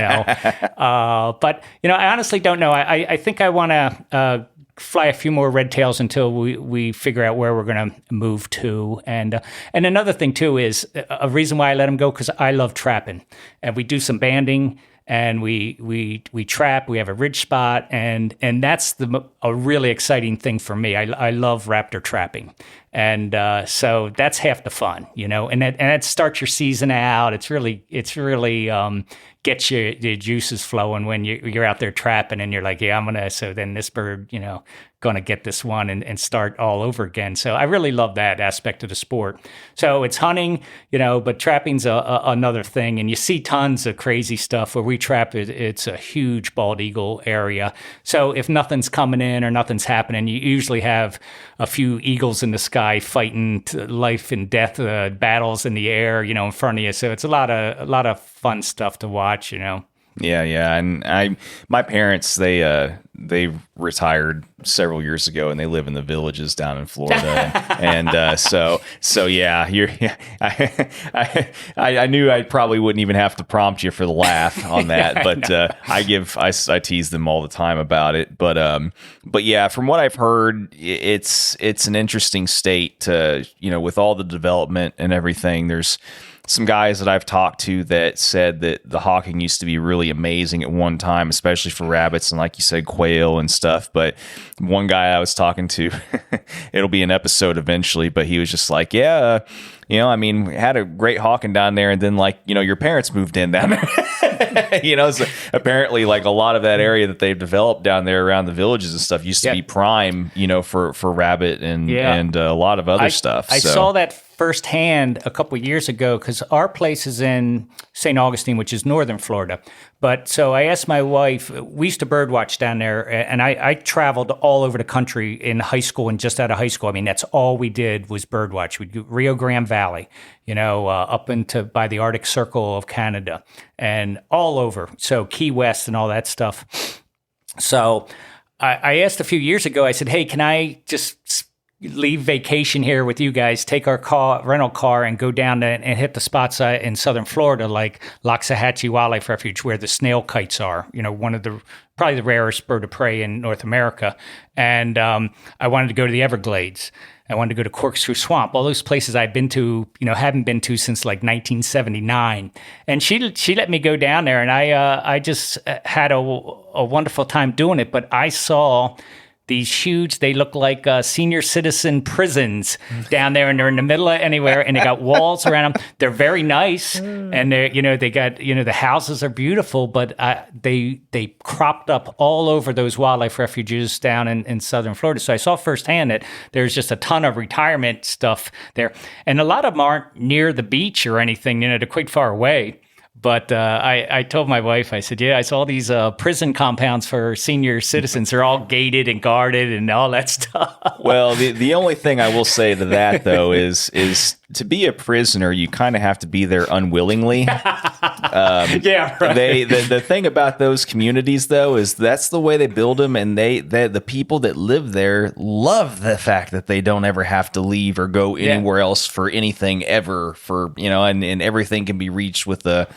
I honestly don't know. I think I want to fly a few more red tails until we figure out where we're going to move to. And another thing too is a reason why I let them go, because I love trapping, and we do some banding. And we trap. We have a ridge spot, and that's a really exciting thing for me. I love raptor trapping, and so that's half the fun, And that starts your season out. It's really gets your juices flowing when you're out there trapping, and you're like, yeah, I'm gonna. So then this bird, gonna get this one and start all over again. So I really love that aspect of the sport. So it's hunting, but trapping's another thing, and you see tons of crazy stuff where we trap. It's a huge bald eagle area. So if nothing's coming in or nothing's happening, you usually have a few eagles in the sky fighting life and death battles in the air, in front of you. So it's a lot of fun stuff to watch, Yeah. And my parents, they retired several years ago, and they live in the villages down in Florida. and so yeah, I knew I probably wouldn't even have to prompt you for the laugh on that, but I tease them all the time about it. But yeah, from what I've heard, it's an interesting state to, with all the development and everything. There's some guys that I've talked to that said that the hawking used to be really amazing at one time, especially for rabbits and, like you said, quail and stuff. But one guy I was talking to, it'll be an episode eventually, but he was just like, yeah, we had a great hawking down there, and then your parents moved in down there. So apparently like a lot of that area that they've developed down there around the villages and stuff used to be prime, for rabbit and a lot of other stuff. I saw that firsthand a couple of years ago, because our place is in St. Augustine, which is northern Florida. But so I asked my wife, we used to birdwatch down there, and I traveled all over the country in high school and just out of high school. I mean, that's all we did was birdwatch. We'd do Rio Grande Valley, up into by the Arctic Circle of Canada and all over. So Key West and all that stuff. So I asked a few years ago, I said, hey, can I just leave vacation here with you guys, take our rental car and go down and hit the spots in southern Florida, like Loxahatchee Wildlife Refuge, where the snail kites are, one of probably the rarest bird of prey in North America. And I wanted to go to the Everglades. I wanted to go to Corkscrew Swamp, all those places I've been to, haven't been to since like 1979. And she let me go down there, and I just had a wonderful time doing it. But I saw these huge, they look like senior citizen prisons down there, and they're in the middle of anywhere, and they got walls around them. They're very nice, and they got, the houses are beautiful, but they cropped up all over those wildlife refuges down in southern Florida. So I saw firsthand that there's just a ton of retirement stuff there, and a lot of them aren't near the beach or anything. They're quite far away. But I told my wife, I said, I saw these prison compounds for senior citizens. They're all gated and guarded and all that stuff. Well, the only thing I will say to that, though, is to be a prisoner, you kind of have to be there unwillingly. Yeah, right. The thing about those communities, though, is that's the way they build them, and the people that live there love the fact that they don't ever have to leave or go anywhere else for anything ever. And everything can be reached with a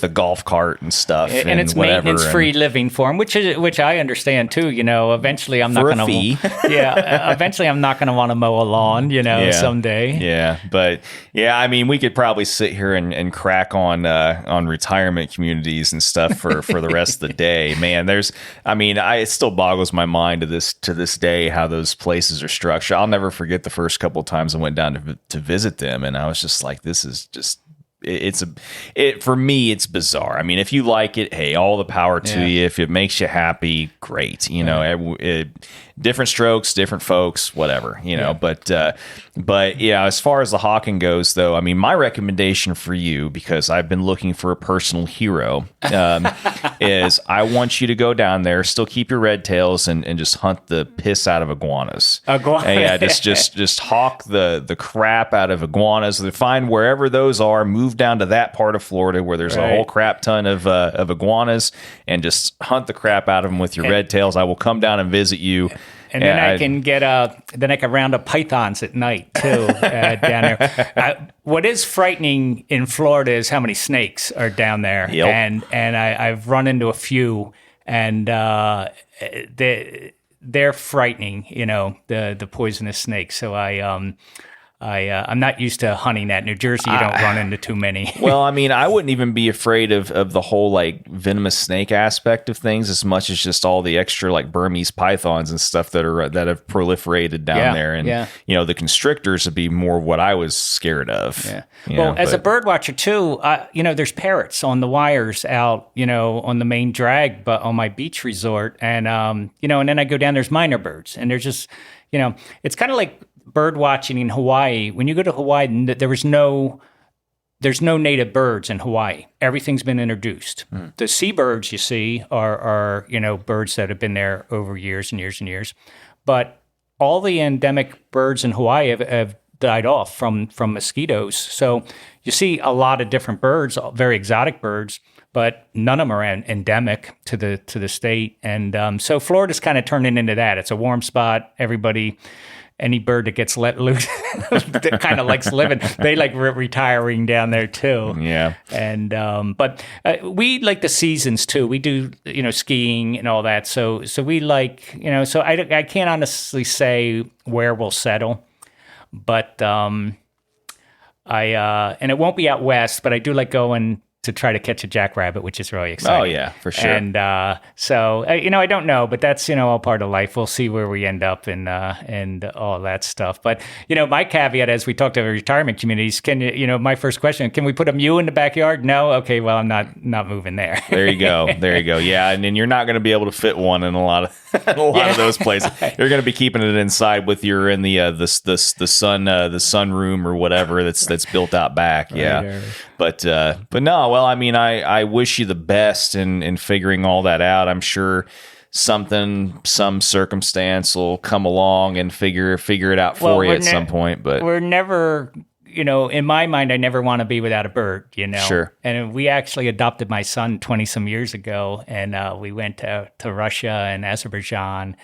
golf cart and stuff, and it's maintenance-free living for them, which I understand too. Eventually I'm not going to. Eventually I'm not going to want to mow a lawn. Someday. Yeah, but. Yeah, I mean, we could probably sit here and crack on retirement communities and stuff for the rest of the day. Man, it still boggles my mind to this day how those places are structured. I'll never forget the first couple of times I went down to visit them, and I was just like, this is just. For me, it's bizarre. I mean, if you like it, hey, all the power to you. If it makes you happy, great. Different strokes, different folks, whatever. But as far as the hawking goes, though, I mean, my recommendation for you, because I've been looking for a personal hero, is I want you to go down there, still keep your red tails, and just hunt the piss out of iguanas. Just hawk the crap out of iguanas. Find wherever those are, move down to that part of Florida where there's a whole crap ton of iguanas, and just hunt the crap out of them with your red tails. I will come down and visit you. And then I can round up pythons at night too down there. What is frightening in Florida is how many snakes are down there, and I've run into a few, and they're frightening. The poisonous snakes. So I'm not used to hunting that. New Jersey, you don't run into too many. Well, I mean, I wouldn't even be afraid of the whole like venomous snake aspect of things as much as just all the extra like Burmese pythons and stuff that have proliferated down there. And the constrictors would be more what I was scared of. Yeah. As a bird watcher too, there's parrots on the wires out, on the main drag, but on my beach resort, and and then I go down. There's minor birds, and there's just it's kind of like bird watching in Hawaii. When you go to Hawaii, there's no native birds in Hawaii. Everything's been introduced. The seabirds you see are birds that have been there over years and years and years. But all the endemic birds in Hawaii have died off from mosquitoes. So you see a lot of different birds, very exotic birds, but none of them are endemic to the state. And so Florida's kind of turning into that. It's a warm spot. Any bird that gets let loose that kind of likes living, they like retiring down there too. Yeah. And but we like the seasons too. We do skiing and all that. So we like So I can't honestly say where we'll settle, but and it won't be out west. But I do like going to try to catch a jackrabbit, which is really exciting. Oh yeah, for sure. And so I don't know, but that's all part of life. We'll see where we end up and all that stuff. But my caveat, as we talked to retirement communities, can my first question: can we put a mew in the backyard? No. Okay. Well, I'm not moving there. There you go. Yeah, and then you're not going to be able to fit one in a lot of of those places. You're going to be keeping it inside with your in the sun room or whatever that's built out back. Yeah. Right. But no. Well, I mean, I wish you the best in figuring all that out. I'm sure some circumstance will come along and figure it out for you at some point. But we're never, in my mind, I never want to be without a bird. Sure. And we actually adopted my son 20 some years ago, and we went to Russia and Azerbaijan.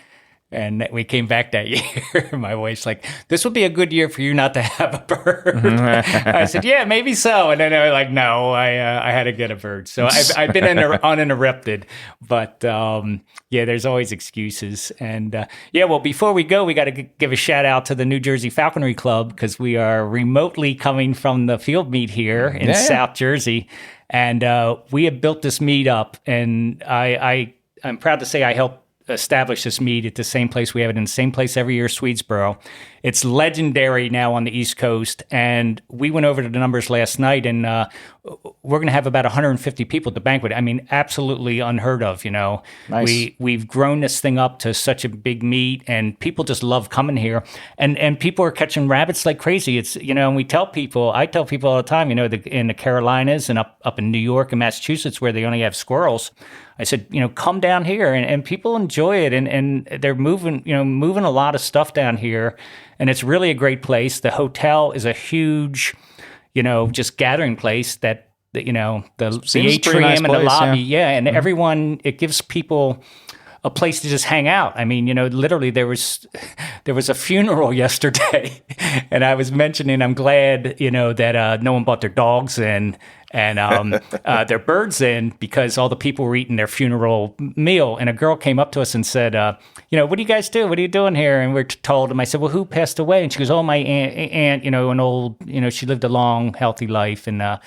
And we came back that year. My wife's like, "This would be a good year for you not to have a bird." I said, "Yeah, maybe so." And then they were like, "No, I had to get a bird." So I've been uninterrupted. But there's always excuses. And well, before we go, we got to give a shout out to the New Jersey Falconry Club, because we are remotely coming from the field meet here in South Jersey, and we have built this meet up. And I'm proud to say I helped establish this meet at the same place. We have it in the same place every year, Swedesboro. It's legendary now on the East Coast, and we went over to the numbers last night, and we're going to have about 150 people at the banquet. I mean, absolutely unheard of, Nice. We've grown this thing up to such a big meet, and people just love coming here, and people are catching rabbits like crazy. It's, and I tell people all the time, in the Carolinas and up in New York and Massachusetts, where they only have squirrels, I said, come down here, and people enjoy it, and they're moving a lot of stuff down here, and it's really a great place. The hotel is a huge, just gathering place that the atrium nice and place, the lobby, and everyone, it gives people a place to just hang out. I mean, literally there was a funeral yesterday, and I was mentioning I'm glad, that no one brought their dogs in and their birds in, because all the people were eating their funeral meal. And a girl came up to us and said, what do you guys do? What are you doing here? And we're told them. I said, well, who passed away? And she goes, oh, my aunt, an old, she lived a long, healthy life, and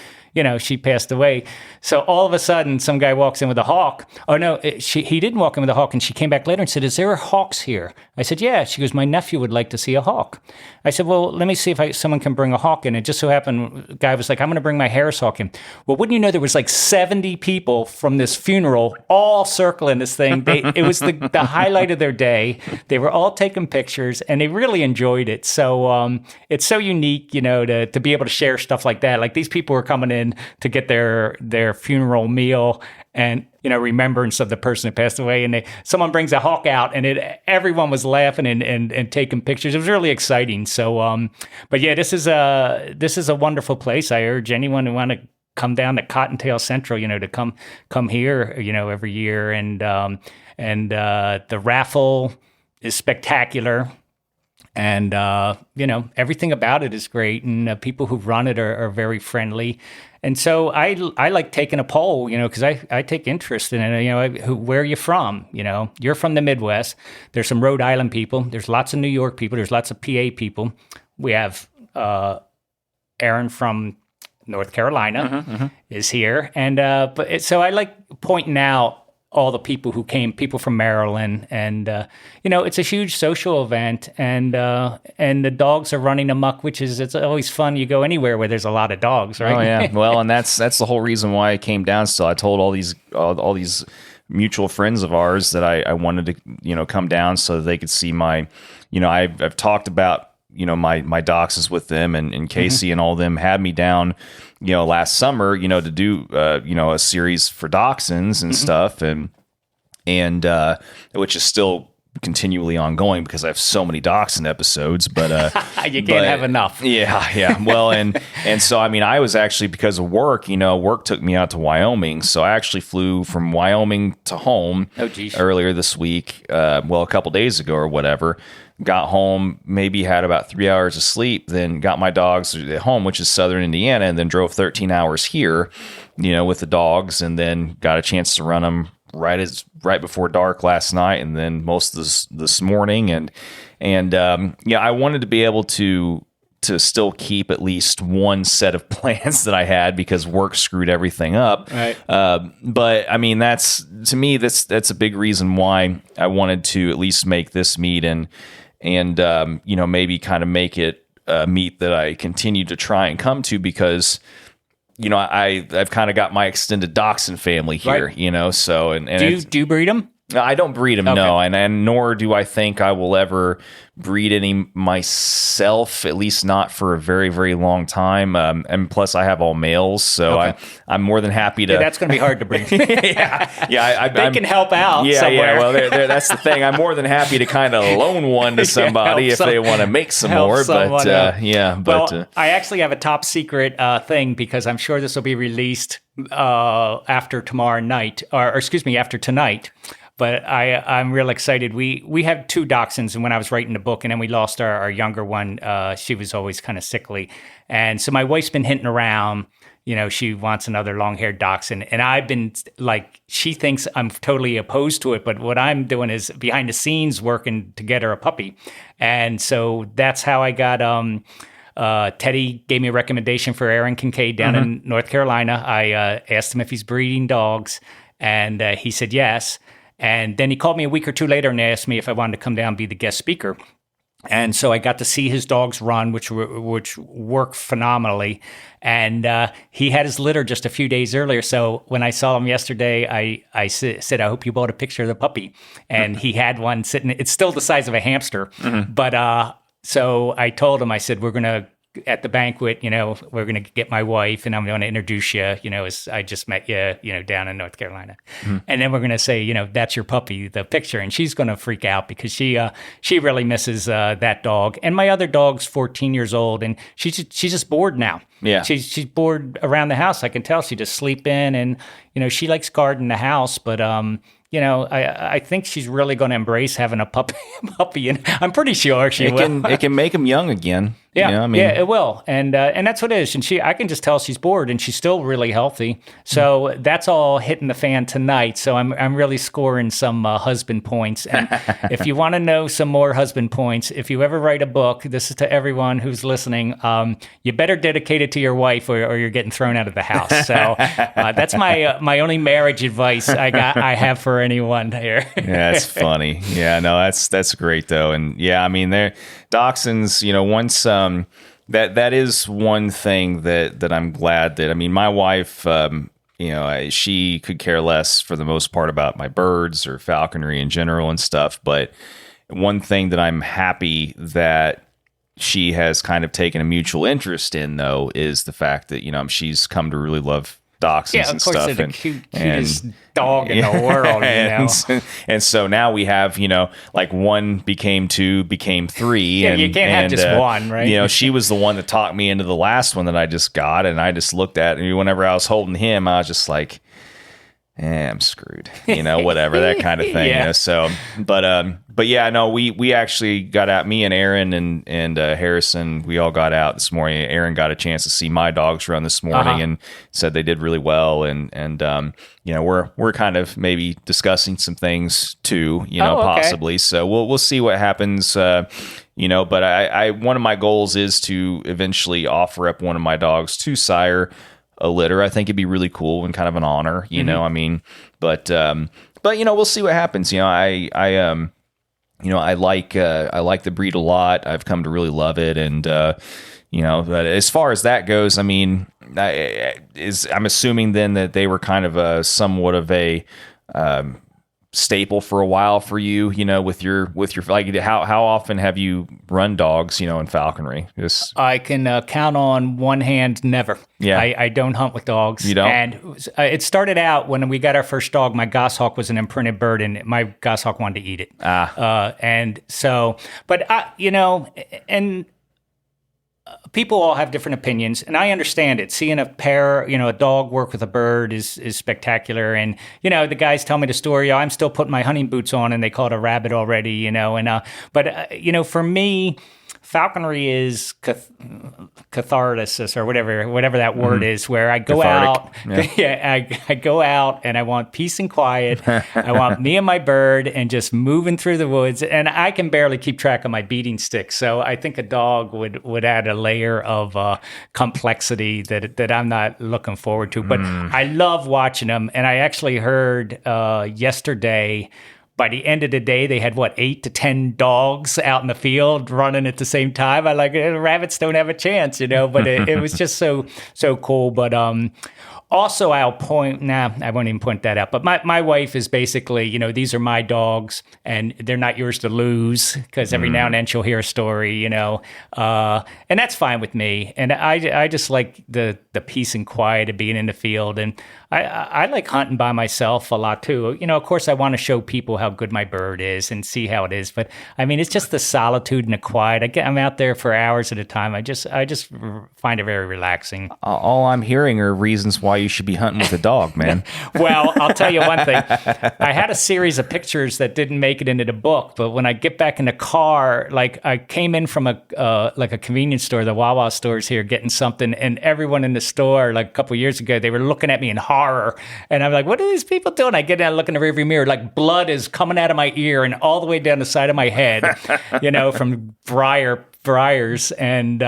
she passed away. So all of a sudden, some guy walks in with a hawk. Oh, no, he didn't walk in with a hawk. And she came back later and said, is there hawks here? I said, yeah. She goes, my nephew would like to see a hawk. I said, well, let me see if someone can bring a hawk in. It just so happened, the guy was like, I'm going to bring my Harris hawk in. Well, wouldn't you know, there was like 70 people from this funeral all circling this thing. It was the highlight of their day. They were all taking pictures, and they really enjoyed it. So it's so unique, to be able to share stuff like that. Like, these people were coming in to get their funeral meal and remembrance of the person who passed away, and someone brings a hawk out, and everyone was laughing and taking pictures. It was really exciting. So but yeah, this is a wonderful place. I urge anyone who want to come down to Cottontail Central, to come here, every year, and the raffle is spectacular. And, everything about it is great. And people who run it are very friendly. And so I like taking a poll, because I take interest in it. Where are you from? You're from the Midwest. There's some Rhode Island people. There's lots of New York people. There's lots of PA people. We have Aaron from North Carolina is here. And so I like pointing out all the people who came, people from Maryland, and it's a huge social event, and the dogs are running amok, it's always fun. You go anywhere where there's a lot of dogs, right? Oh yeah, well, and that's the whole reason why I came down. Still, I told all these mutual friends of ours that I wanted to come down so that they could see my, I've talked about my dachshunds with them, and Casey and all them had me down last summer to do a series for dachshunds and stuff, and which is still continually ongoing because I have so many Dachshund episodes, but you can't have enough. Yeah. Well, and so I mean, I was actually, because of work, work took me out to Wyoming, so I actually flew from Wyoming to home earlier this week. A couple days ago or whatever. Got home, maybe had about 3 hours of sleep, then got my dogs at home, which is southern Indiana, and then drove 13 hours here, with the dogs, and then got a chance to run them right before dark last night, and then most of this morning, and I wanted to be able to still keep at least one set of plans that I had because work screwed everything up. Right. But I mean, that's a big reason why I wanted to at least make this meet and maybe kind of make it a meet that I continue to try and come to because, I've kind of got my extended Dachshund family here, right. So, and do you breed them? I don't breed them, no, and nor do I think I will ever breed any myself, at least not for a very, very long time. And plus, I have all males, so I'm more than happy to. Yeah, that's going to be hard to breed. They can help out. Yeah, somewhere. Well, that's the thing. I'm more than happy to kind of loan one to somebody if they want to make some more. But I actually have a top secret thing because I'm sure this will be released after tomorrow night, or excuse me, after tonight. But I'm real excited. We have 2 Dachshunds, and when I was writing the book, and then we lost our younger one, she was always kind of sickly. And so my wife's been hinting around, she wants another long-haired Dachshund. And I've been she thinks I'm totally opposed to it, but what I'm doing is behind the scenes working to get her a puppy. And so that's how I got Teddy gave me a recommendation for Aaron Kincaid down in North Carolina. I asked him if he's breeding dogs, and he said yes. And then he called me a week or 2 later and asked me if I wanted to come down and be the guest speaker. And so I got to see his dogs run, which worked phenomenally. And he had his litter just a few days earlier. So when I saw him yesterday, I said, I hope you bought a picture of the puppy. And he had one sitting. It's still the size of a hamster. But so I told him, I said, we're going to, at the banquet, we're going to get my wife and I'm going to introduce you, as I just met you, down in North Carolina. And then we're going to say, that's your puppy, the picture. And she's going to freak out because she really misses that dog. And my other dog's 14 years old and she's just bored now. Yeah. She's bored around the house. I can tell she just sleep in and, she likes guarding the house, but, I think she's really going to embrace having a puppy, and I'm pretty sure she will. It can make them young again. Yeah, yeah, it will, and that's what it is. And I can just tell she's bored, and she's still really healthy. So that's all hitting the fan tonight. So I'm really scoring some husband points. And if you want to know some more husband points, if you ever write a book, this is to everyone who's listening. You better dedicate it to your wife, or you're getting thrown out of the house. So that's my only marriage advice I have for anyone here. Yeah, that's funny. Yeah, no, that's great though, and yeah, they're Dachshunds. Once that is one thing that I'm glad that my wife, she could care less for the most part about my birds or falconry in general and stuff. But one thing that I'm happy that she has kind of taken a mutual interest in, though, is the fact that she's come to really love Dachshunds and stuff. Yeah, of course, the cutest dog in the world. And so now we have, one became 2, became 3. Yeah, you can't have just one, right? She was the one that talked me into the last one that I just got, and I just looked at it. Whenever I was holding him, I was just like, I'm screwed, whatever, that kind of thing. Yeah. So, but yeah, no, we actually got out, me and Aaron and Harrison, we all got out this morning. Aaron got a chance to see my dogs run this morning and said they did really well. And we're kind of maybe discussing some things too, possibly. So we'll see what happens. But I one of my goals is to eventually offer up one of my dogs to sire a litter. I think it'd be really cool and kind of an honor, but we'll see what happens. I like the breed a lot. I've come to really love it. And, but as far as that goes, I'm assuming then that they were kind of somewhat of a, staple for a while for you, with your like how often have you run dogs, in falconry? I can count on one hand, never. Yeah. I don't hunt with dogs. You don't? And it started out when we got our first dog. My goshawk was an imprinted bird, and my goshawk wanted to eat it. And so, but and people all have different opinions, and I understand it. Seeing a pair, a dog work with a bird is spectacular. And, the guys tell me the story, I'm still putting my hunting boots on and they caught a rabbit already, but for me, falconry is catharsis or whatever that word is, where I go out. I go out and I want peace and quiet. I want me and my bird and just moving through the woods. And I can barely keep track of my beating stick. So I think a dog would add a layer of complexity that I'm not looking forward to. But I love watching them. And I actually heard yesterday, by the end of the day, they had 8 to 10 dogs out in the field running at the same time. I rabbits don't have a chance, but it was just so cool. But also, I won't even point that out. But my wife is basically, these are my dogs, and they're not yours to lose, because every now and then she'll hear a story, and that's fine with me. And I just like the peace and quiet of being in the field, and I like hunting by myself a lot too. Of course, I want to show people how good my bird is and see how it is. But I mean, it's just the solitude and the quiet. I'm out there for hours at a time. I just find it very relaxing. All I'm hearing are reasons why you should be hunting with a dog, man. Well, I'll tell you one thing. I had a series of pictures that didn't make it into the book, but when I get back in the car, I came in from a convenience store, the Wawa stores here, getting something, and everyone in the store, a couple of years ago, they were looking at me in horror. And I'm like, what are these people doing? I get out, look in the rearview mirror, blood is coming out of my ear and all the way down the side of my head, from briars. And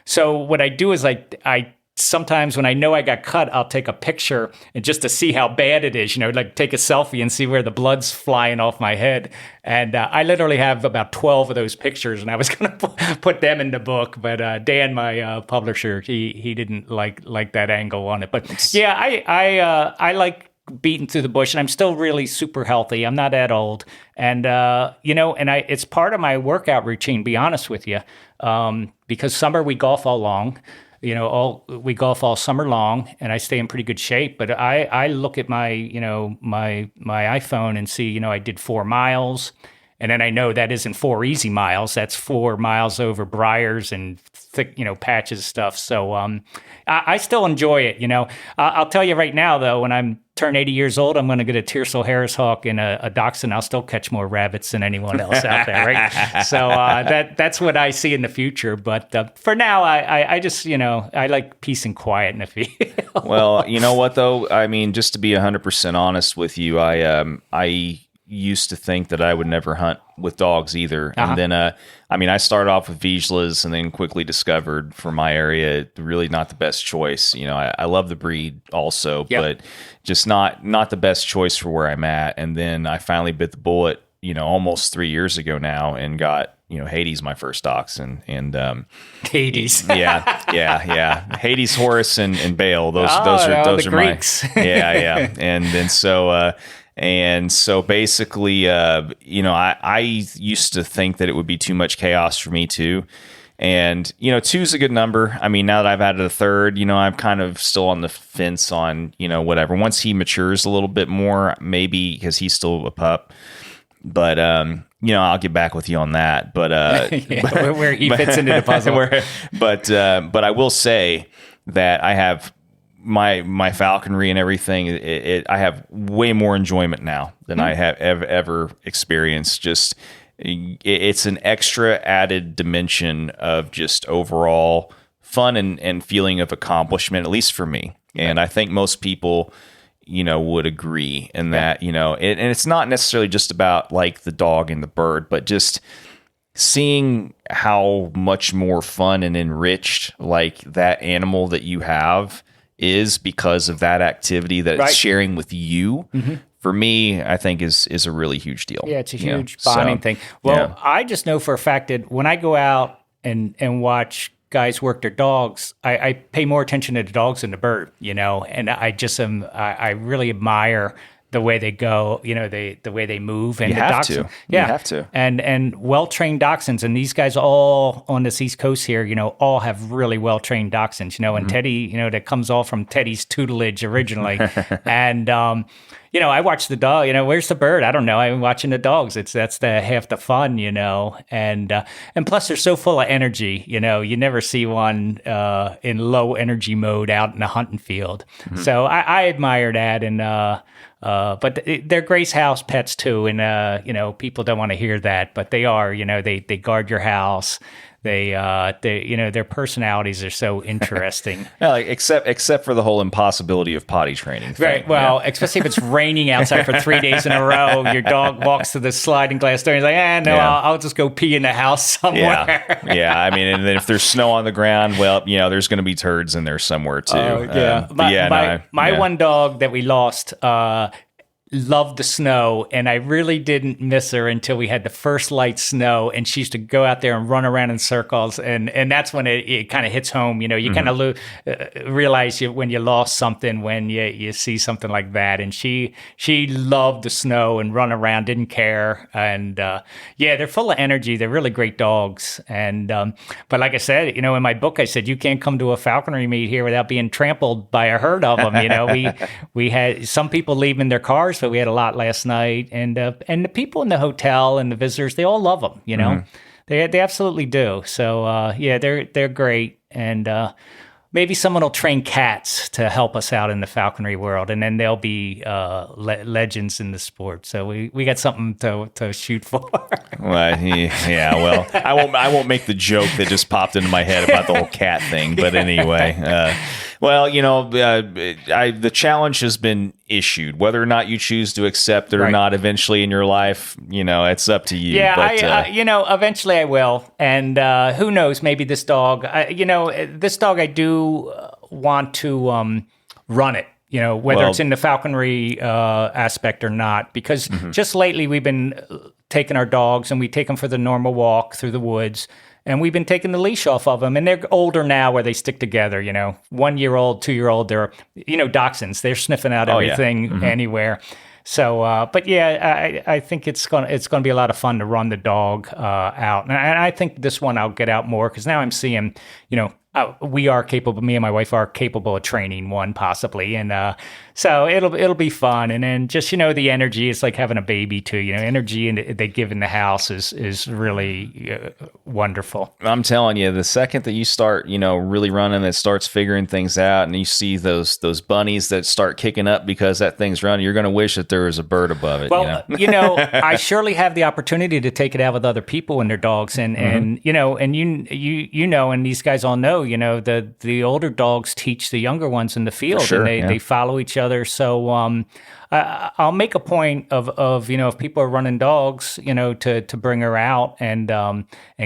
so what I do is I sometimes when I know I got cut, I'll take a picture and just to see how bad it is, take a selfie and see where the blood's flying off my head. And I literally have about 12 of those pictures, and I was going to put them in the book. But Dan, my publisher, he didn't like that angle on it. But yeah, I like beating through the bush, and I'm still really super healthy. I'm not that old. And, it's part of my workout routine, be honest with you, because summer we golf all long. We golf all summer long, and I stay in pretty good shape. But I look at my iPhone and see, I did 4 miles, and then I know that isn't 4 easy miles. That's 4 miles over briars and thick, patches stuff. So I still enjoy it. I'll tell you right now, though, when I'm turn 80 years old, I'm going to get a Tiercel Harris Hawk and a Dachshund. I'll still catch more rabbits than anyone else out there, right? So that's what I see in the future. But for now, I just, I like peace and quiet in the field. Well, you know what, though? I mean, just to be 100% honest with you, I used to think that I would never hunt with dogs either. And then, I started off with Vizslas and then quickly discovered for my area, really not the best choice. I love the breed also, but just not the best choice for where I'm at. And then I finally bit the bullet, almost 3 years ago now, and got, Hades, my first dachshund. And Hades. yeah. Hades, Horus, and Baal. Those are Greeks. Yeah. And then so basically, I used to think that it would be too much chaos for me too. And, 2's a good number. I mean, now that I've added a third, I'm kind of still on the fence on, whatever. Once he matures a little bit more, maybe, because he's still a pup. But, I'll get back with you on that. But where he fits into the puzzle. But I will say that I have my falconry and everything. I have way more enjoyment now than I have ever experienced. Just it's an extra added dimension of just overall fun and feeling of accomplishment, at least for me. And I think most people, would agree in that, and it's not necessarily just about the dog and the bird, but just seeing how much more fun and enriched that animal that you have is because of that activity that it's sharing with you. For me, I think is a really huge deal. Yeah, it's a huge bonding thing. Well, I just know for a fact that when I go out and watch guys work their dogs, I pay more attention to the dogs than the bird, and I just I really admire the way they go, the way they move, and You the have dachshunds, to. You have to. and well trained dachshunds, and these guys all on this East Coast here, all have really well trained dachshunds, and Teddy, that comes all from Teddy's tutelage originally, and I watch the dog. Where's the bird? I don't know. I'm watching the dogs. That's the half the fun, and plus they're so full of energy. You never see one in low energy mode out in a hunting field. So I admire that, and but they're Grace House pets too. And people don't want to hear that, but they are. They guard your house. They their personalities are so interesting. Yeah, except for the whole impossibility of potty training thing. Right. Well, especially if it's raining outside for 3 days in a row, your dog walks to the sliding glass door and he's like, I'll just go pee in the house somewhere. Yeah. I mean, and then if there's snow on the ground, well, there's going to be turds in there somewhere too. My one dog that we lost, loved the snow, and I really didn't miss her until we had the first light snow, and she used to go out there and run around in circles, and that's when it kind of hits home. You kind of realize when you lost something when you see something like that. And she loved the snow and run around, didn't care, and they're full of energy. They're really great dogs, and but like I said, in my book I said you can't come to a falconry meet here without being trampled by a herd of them. We had some people leaving their cars. But we had a lot last night, and the people in the hotel and the visitors, they all love them. They absolutely do. So they're great, and maybe someone will train cats to help us out in the falconry world, and then they'll be legends in the sport. So we got something to shoot for. Well, well, I won't make the joke that just popped into my head about the whole cat thing. But anyway, the challenge has been issued. Whether or not you choose to accept it or not eventually in your life, it's up to you. Yeah, but, eventually I will. And who knows, maybe this dog, this dog I do want to run it. Whether it's in the falconry aspect or not, because just lately we've been taking our dogs and we take them for the normal walk through the woods, and we've been taking the leash off of them, and they're older now where they stick together. 1-year-old, 2-year-old, they're dachshunds. They're sniffing out everything anywhere. So, I think it's gonna be a lot of fun to run the dog out, and I think this one I'll get out more because now I'm seeing, we are capable. Me and my wife are capable of training one possibly, and so it'll be fun. And then just the energy is like having a baby too. Energy and they give in the house is really wonderful. I'm telling you, the second that you start really running, that starts figuring things out, and you see those bunnies that start kicking up because that thing's running, you're going to wish that there was a bird above it. Well, I surely have the opportunity to take it out with other people and their dogs, and and and these guys all know. The older dogs teach the younger ones in the field, sure, and they follow each other. So I'll make a point of if people are running dogs, to bring her out and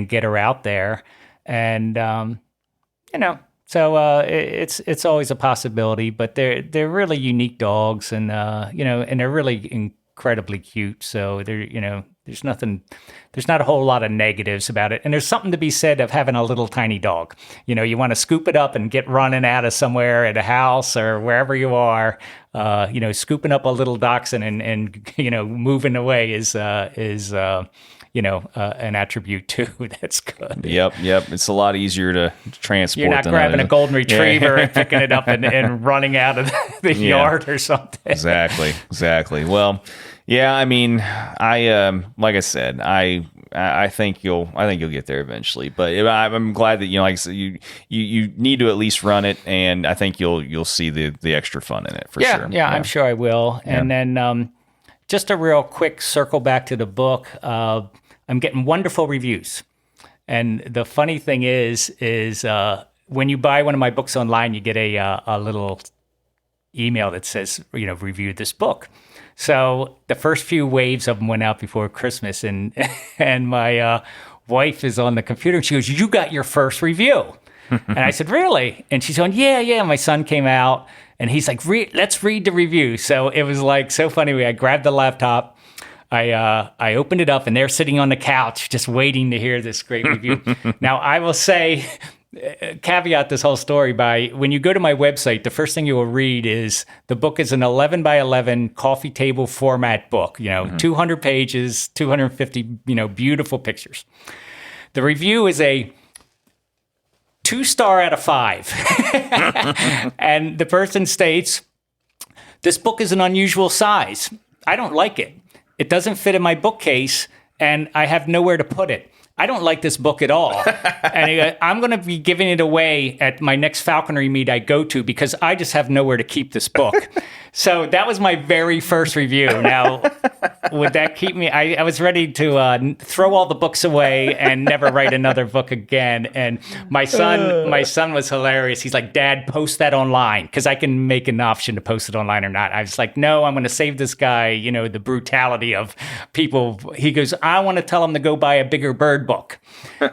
get her out there, and so it's always a possibility. But they're really unique dogs, and and they're really incredibly cute. So there's not a whole lot of negatives about it. And there's something to be said of having a little tiny dog. You want to scoop it up and get running out of somewhere at a house or wherever you are. Scooping up a little dachshund and moving away is an attribute too. That's good. Yep. It's a lot easier to transport. You're not grabbing a golden retriever and picking it up and running out of the yard or something. Exactly. Well, yeah, I mean, like I said, I think you'll get there eventually. But I'm glad that like I said, you need to at least run it, and I think you'll see the extra fun in it for sure. Yeah, I'm sure I will. Yeah. And then just a real quick circle back to the book. I'm getting wonderful reviews, and the funny thing is when you buy one of my books online, you get a little email that says review this book. So the first few waves of them went out before Christmas, and my wife is on the computer, and she goes, "You got your first review?" And I said, "Really?" And she's going, "Yeah." My son came out, and he's like, "Let's read the review." So it was like so funny. I grabbed the laptop, I opened it up, and they're sitting on the couch just waiting to hear this great review. Now, I will say caveat this whole story by when you go to my website, the first thing you will read is the book is an 11 by 11 coffee table format book, 200 pages, 250, beautiful pictures. The review is a 2-star out of 5. And the person states, this book is an unusual size. I don't like it. It doesn't fit in my bookcase, and I have nowhere to put it. I don't like this book at all. And I'm going to be giving it away at my next falconry meet I go to because I just have nowhere to keep this book. So that was my very first review. Now, would that keep me? I was ready to throw all the books away and never write another book again. And my son was hilarious. He's like, Dad, post that online because I can make an option to post it online or not. I was like, no, I'm going to save this guy, the brutality of people. He goes, I want to tell him to go buy a bigger bird book.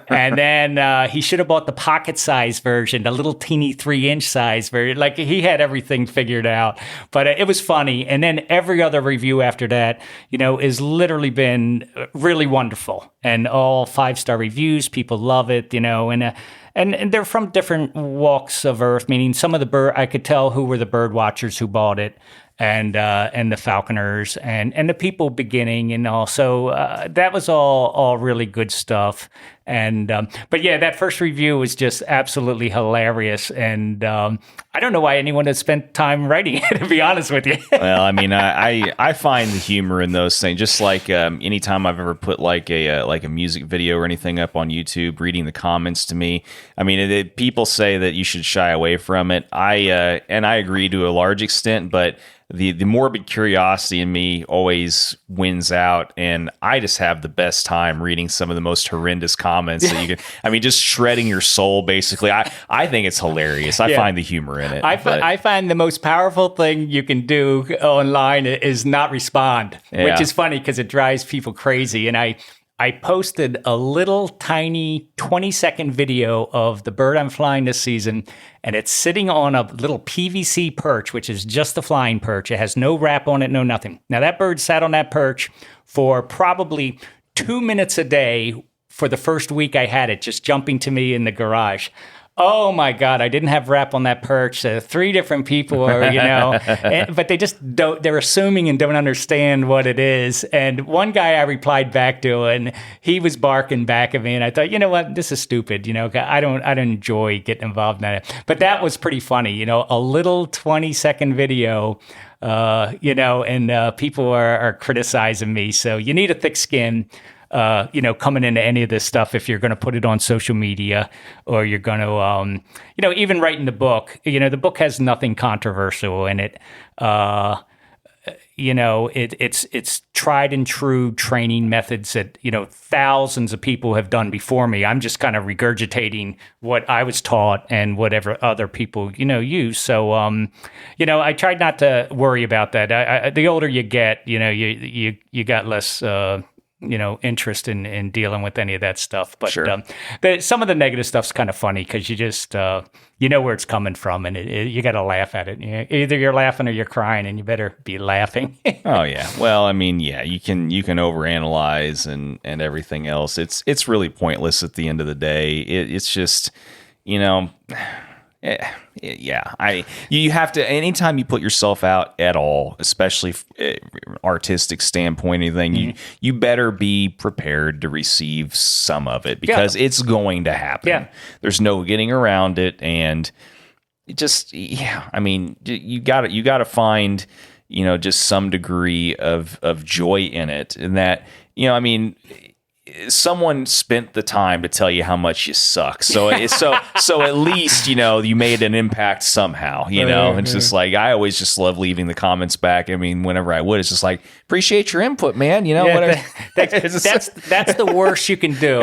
And then he should have bought the pocket size version, the little teeny 3-inch size version. Like he had everything figured out, but it was funny. And then every other review after that, has literally been really wonderful and all 5-star reviews. People love it, and they're from different walks of earth, meaning some of the I could tell who were the bird watchers who bought it. And the falconers and the people beginning and also that was all really good stuff. And but yeah, that first review was just absolutely hilarious. And I don't know why anyone had spent time writing it, to be honest with you. Well, I mean, I find the humor in those things. Just like anytime I've ever put like a music video or anything up on YouTube, reading the comments to me. I mean, people say that you should shy away from it. I agree to a large extent, but the morbid curiosity in me always wins out, and I just have the best time reading some of the most horrendous comments that you can. I mean, just shredding your soul, basically. I think it's hilarious. I find the humor in it. I find the most powerful thing you can do online is not respond, which is funny because it drives people crazy. And I posted a little tiny 20-second video of the bird I'm flying this season, and it's sitting on a little PVC perch, which is just a flying perch. It has no wrap on it, no nothing. Now, that bird sat on that perch for probably 2 minutes a day for the first week I had it, just jumping to me in the garage. Oh my God, I didn't have wrap on that perch. 3 different people are, but they just don't, they're assuming and don't understand what it is. And one guy I replied back to, and he was barking back at me. And I thought, you know what, this is stupid. I don't enjoy getting involved in that. But that was pretty funny, a little 20-second video, and people are criticizing me. So you need a thick skin. Coming into any of this stuff, if you're going to put it on social media or you're going to, even writing the book, the book has nothing controversial in it. It's tried and true training methods that, thousands of people have done before me. I'm just kind of regurgitating what I was taught and whatever other people, use. So, I tried not to worry about that. The older you get, you got less, interest in dealing with any of that stuff. But sure. Some of the negative stuff's kind of funny because you just, where it's coming from and you got to laugh at it. Either you're laughing or you're crying, and you better be laughing. Oh, yeah. Well, I mean, yeah, you can overanalyze and everything else. It's really pointless at the end of the day. It's just, you have to, anytime you put yourself out at all, especially artistic standpoint, anything, you better be prepared to receive some of it because it's going to happen. Yeah. There's no getting around it. And it just, I mean, you got to find, just some degree of joy in it. And that, someone spent the time to tell you how much you suck. So at least, you made an impact somehow, it's just like, I always just love leaving the comments back. I mean, whenever I would, it's just like, appreciate your input, man. Whatever. That's the worst you can do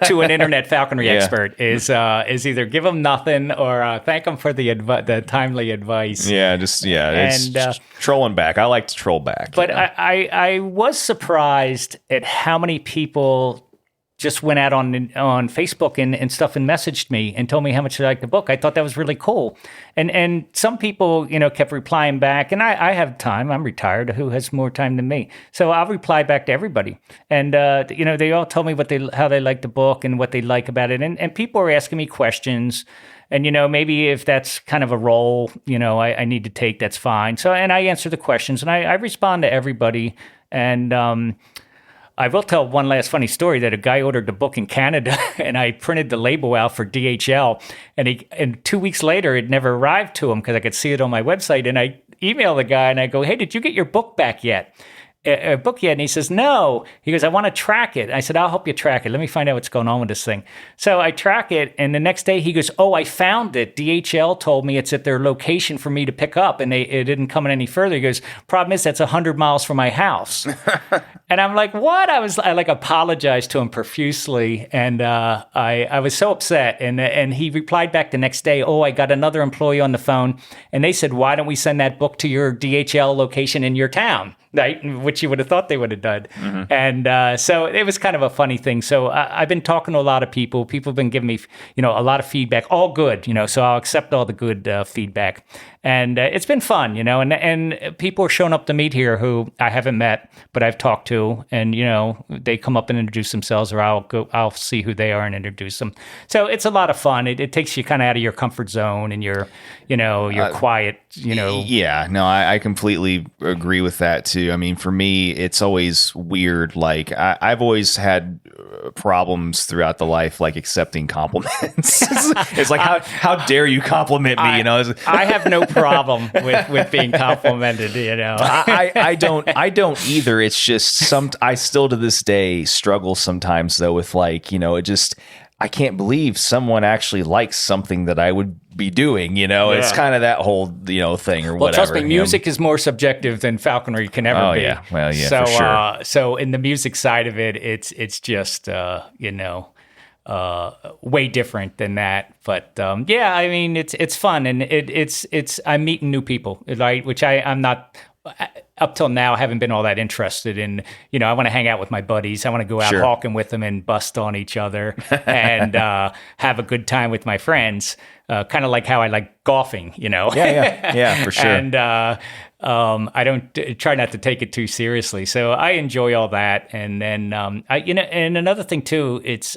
to an internet falconry expert is either give them nothing or thank them for the timely advice. It's trolling back. I like to troll back. But I was surprised at how many people just went out on Facebook and stuff and messaged me and told me how much they liked the book. I thought that was really cool. And some people, kept replying back. And I have time. I'm retired. Who has more time than me? So I'll reply back to everybody. And, they all told me how they liked the book and what they like about it. And people are asking me questions. And, maybe if that's kind of a role, I need to take, that's fine. So, and I answer the questions and I respond to everybody. And, I will tell one last funny story that a guy ordered the book in Canada and I printed the label out for DHL and 2 weeks later it never arrived to him because I could see it on my website and I emailed the guy and I go, hey, did you get your book back yet? And he says, no. He goes, I want to track it. I said, I'll help you track it. Let me find out what's going on with this thing. So I track it. And the next day he goes, oh, I found it. DHL told me it's at their location for me to pick up. And it didn't come in any further. He goes, problem is that's 100 miles from my house. And I'm like, what? I apologized to him profusely. And I was so upset. And he replied back the next day, oh, I got another employee on the phone. And they said, why don't we send that book to your DHL location in your town? Right, which you would have thought they would have done. Mm-hmm. And so it was kind of a funny thing. So I've been talking to a lot of people. People have been giving me, a lot of feedback, all good, so I'll accept all the good feedback. And it's been fun, and people are showing up to meet here who I haven't met, but I've talked to, and, they come up and introduce themselves, or I'll see who they are and introduce them. So it's a lot of fun. It takes you kind of out of your comfort zone and your quiet, Yeah, no, I completely agree with that too. I mean, for me, it's always weird. Like I've always had problems throughout the life, like accepting compliments. It's like, how dare you compliment me? I have no problem with being complimented. I don't either. It's just I still to this day struggle sometimes though with I can't believe someone actually likes something that I would be doing, It's kind of that whole, thing or whatever. Well, trust me, music is more subjective than falconry can ever be. Yeah. Well, yeah, so, for sure. So in the music side of it, it's just, way different than that. But I mean, it's fun and it's I'm meeting new people, right? Which I'm not. Up till now, I haven't been all that interested in, I want to hang out with my buddies. I want to go out hawking with them and bust on each other and have a good time with my friends, kind of like how I like golfing, Yeah, for sure. And I don't try not to take it too seriously. So I enjoy all that. And then, and another thing too, it's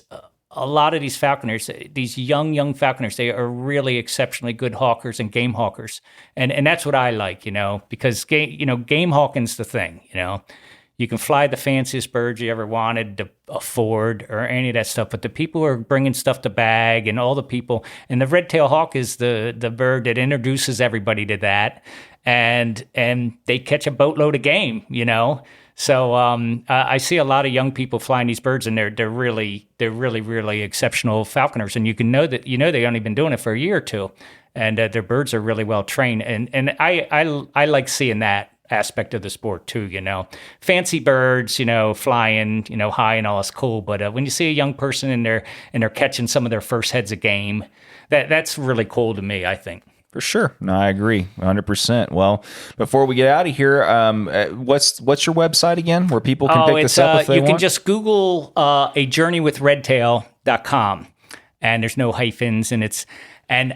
a lot of these falconers, these young falconers, they are really exceptionally good hawkers and game hawkers. And that's what I like, because game hawking's the thing, You can fly the fanciest birds you ever wanted to afford or any of that stuff, but the people who are bringing stuff to bag and all the people, and the red-tailed hawk is the bird that introduces everybody to that, and they catch a boatload of game, So I see a lot of young people flying these birds, and they're really exceptional falconers. And you can know that they've only been doing it for a year or two, and their birds are really well trained. And I like seeing that aspect of the sport too. Fancy birds, flying, high and all is cool. But when you see a young person and they're catching some of their first heads of game, that's really cool to me, I think. For sure. No, I agree 100%. Well, before we get out of here, what's your website again where people can pick this up if they want? You can just Google ajourneywithredtail.com, and there's no hyphens, and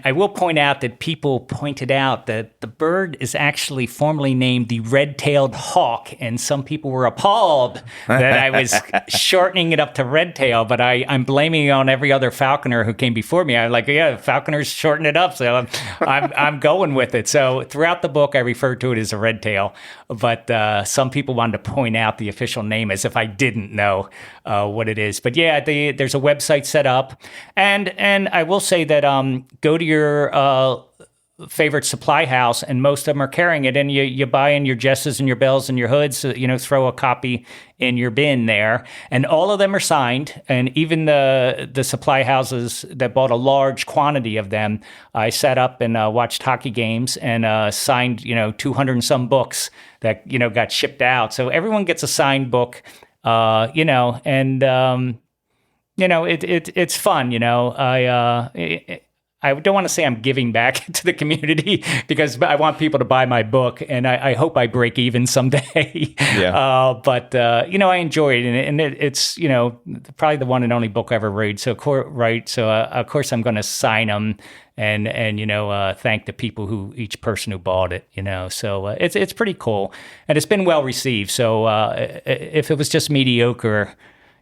I will point out that people pointed out that the bird is actually formerly named the red-tailed hawk, and some people were appalled that I was shortening it up to red-tail, but I'm blaming it on every other falconer who came before me. I'm like, yeah, falconers shorten it up, so I'm going with it. So throughout the book, I refer to it as a red-tail, but some people wanted to point out the official name as if I didn't know what it is. But yeah, there's a website set up, and I will say that go to your favorite supply house, and most of them are carrying it, and you buy in your jesses and your bells and your hoods, throw a copy in your bin there, and all of them are signed, and even the supply houses that bought a large quantity of them, I sat up and watched hockey games and signed 200 and some books that got shipped out. So everyone gets a signed book, and it's fun. I don't want to say I'm giving back to the community because I want people to buy my book, and I hope I break even someday. Yeah. But I enjoy it, and it's probably the one and only book I ever read. So of course I'm going to sign them and thank the people each person who bought it. So it's pretty cool, and it's been well received. So if it was just mediocre,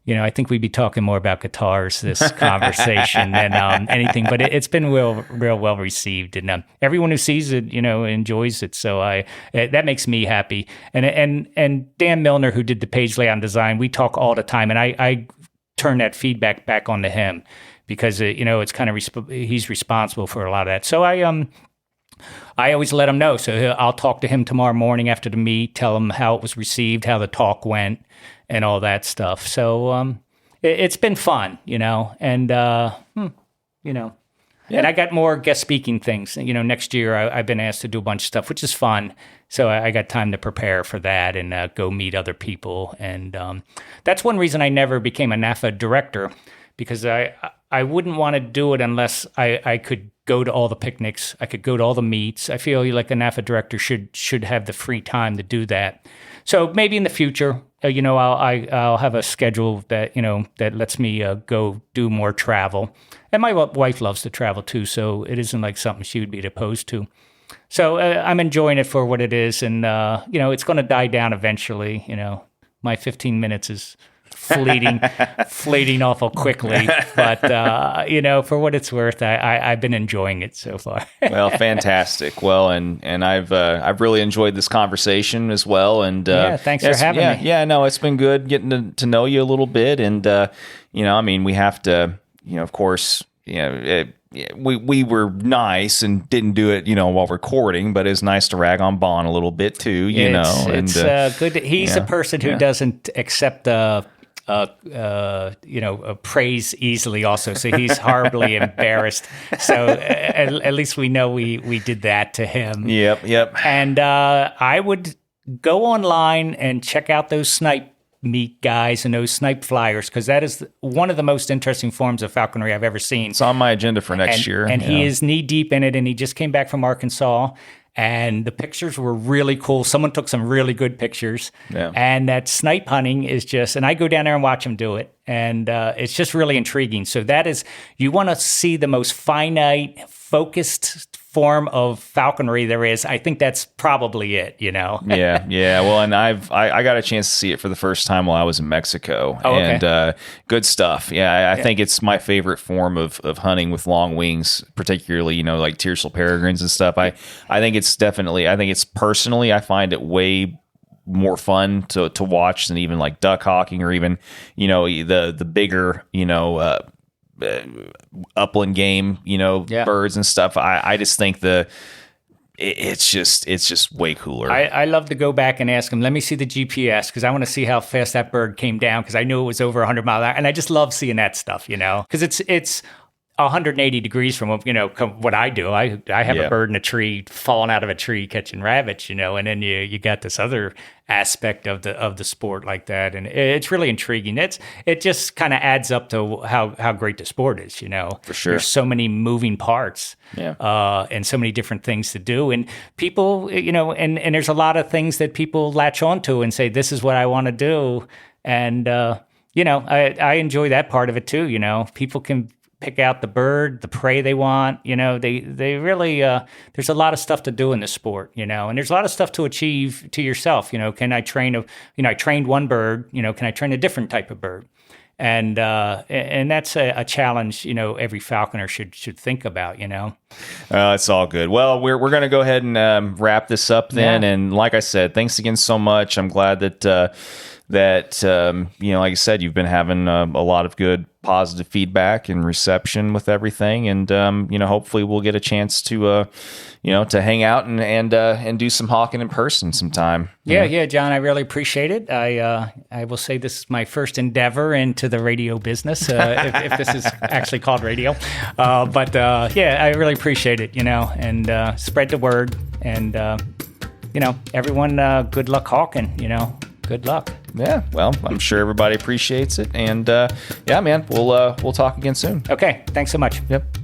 I think we'd be talking more about guitars this conversation than anything. But it's been real well received, and everyone who sees it, enjoys it. So that makes me happy. And Dan Milner, who did the page layout and design, we talk all the time, and I turn that feedback back onto him because it's kind of he's responsible for a lot of that. So I always let him know. So I'll talk to him tomorrow morning after the meet, tell him how it was received, how the talk went, and all that stuff. So it's been fun, and Yeah. and I got more guest speaking things. Next year I've been asked to do a bunch of stuff, which is fun. So I got time to prepare for that and go meet other people. And that's one reason I never became a NAFA director, because I wouldn't want to do it unless I could go to all the picnics. I could go to all the meets. I feel like a NAFA director should have the free time to do that. So maybe in the future, I'll have a schedule that that lets me go do more travel. And my wife loves to travel too, so it isn't like something she would be opposed to. So I'm enjoying it for what it is, and it's going to die down eventually. My 15 minutes is fleeting awful quickly, but for what it's worth, I've been enjoying it so far. Well, fantastic. Well, and I've really enjoyed this conversation as well. And thanks for having me. Yeah, no, it's been good getting to know you a little bit. And we have to, of course, we were nice and didn't do it, while recording, but it's nice to rag on Bon a little bit too, It's good. He's a person who doesn't accept praise easily also. So he's horribly embarrassed. So at least we know we did that to him. Yep. And I would go online and check out those snipe meet guys and those snipe flyers, because that is one of the most interesting forms of falconry I've ever seen. It's on my agenda for next year. And he is knee deep in it, and he just came back from Arkansas. And the pictures were really cool. Someone took some really good pictures. Yeah. And that snipe hunting is just, and I go down there and watch him do it. And it's just really intriguing. So that is, you want to see the most finite, focused form of falconry there is. I think that's probably it, Yeah. Well, and I got a chance to see it for the first time while I was in Mexico. Oh, okay. And good stuff. Yeah, I think it's my favorite form of hunting with long wings, particularly, like Tiercel peregrines and stuff. I think it's personally, I find it way more fun to watch than even like duck hawking or even, the bigger, upland game, birds and stuff. I just think it's just way cooler. I love to go back and ask them, let me see the GPS, because I want to see how fast that bird came down, because I knew it was over 100 miles an hour. And I just love seeing that stuff, because it's 180 degrees from what I do. I have a bird in a tree, falling out of a tree, catching rabbits, and then you got this other aspect of the sport like that, and it's really intriguing. It just kind of adds up to how great the sport is, For sure. There's so many moving parts, and so many different things to do, and people, and there's a lot of things that people latch onto and say, this is what I want to do, and I enjoy that part of it too. People can pick out the bird, the prey they want. They really, there's a lot of stuff to do in this sport, and there's a lot of stuff to achieve to yourself. Can I train I trained one bird, can I train a different type of bird? And that's a challenge, every falconer should think about, It's all good. Well, we're going to go ahead and wrap this up then. Yeah. And like I said, thanks again so much. I'm glad that, like I said, you've been having a lot of good positive feedback and reception with everything. And, hopefully we'll get a chance to hang out and do some hawking in person sometime. Yeah, John, I really appreciate it. I will say this is my first endeavor into the radio business, if this is actually called radio. But I really appreciate it, and spread the word. And, everyone, good luck hawking, Good luck. Yeah, well, I'm sure everybody appreciates it. And, man, we'll talk again soon. Okay, thanks so much. Yep.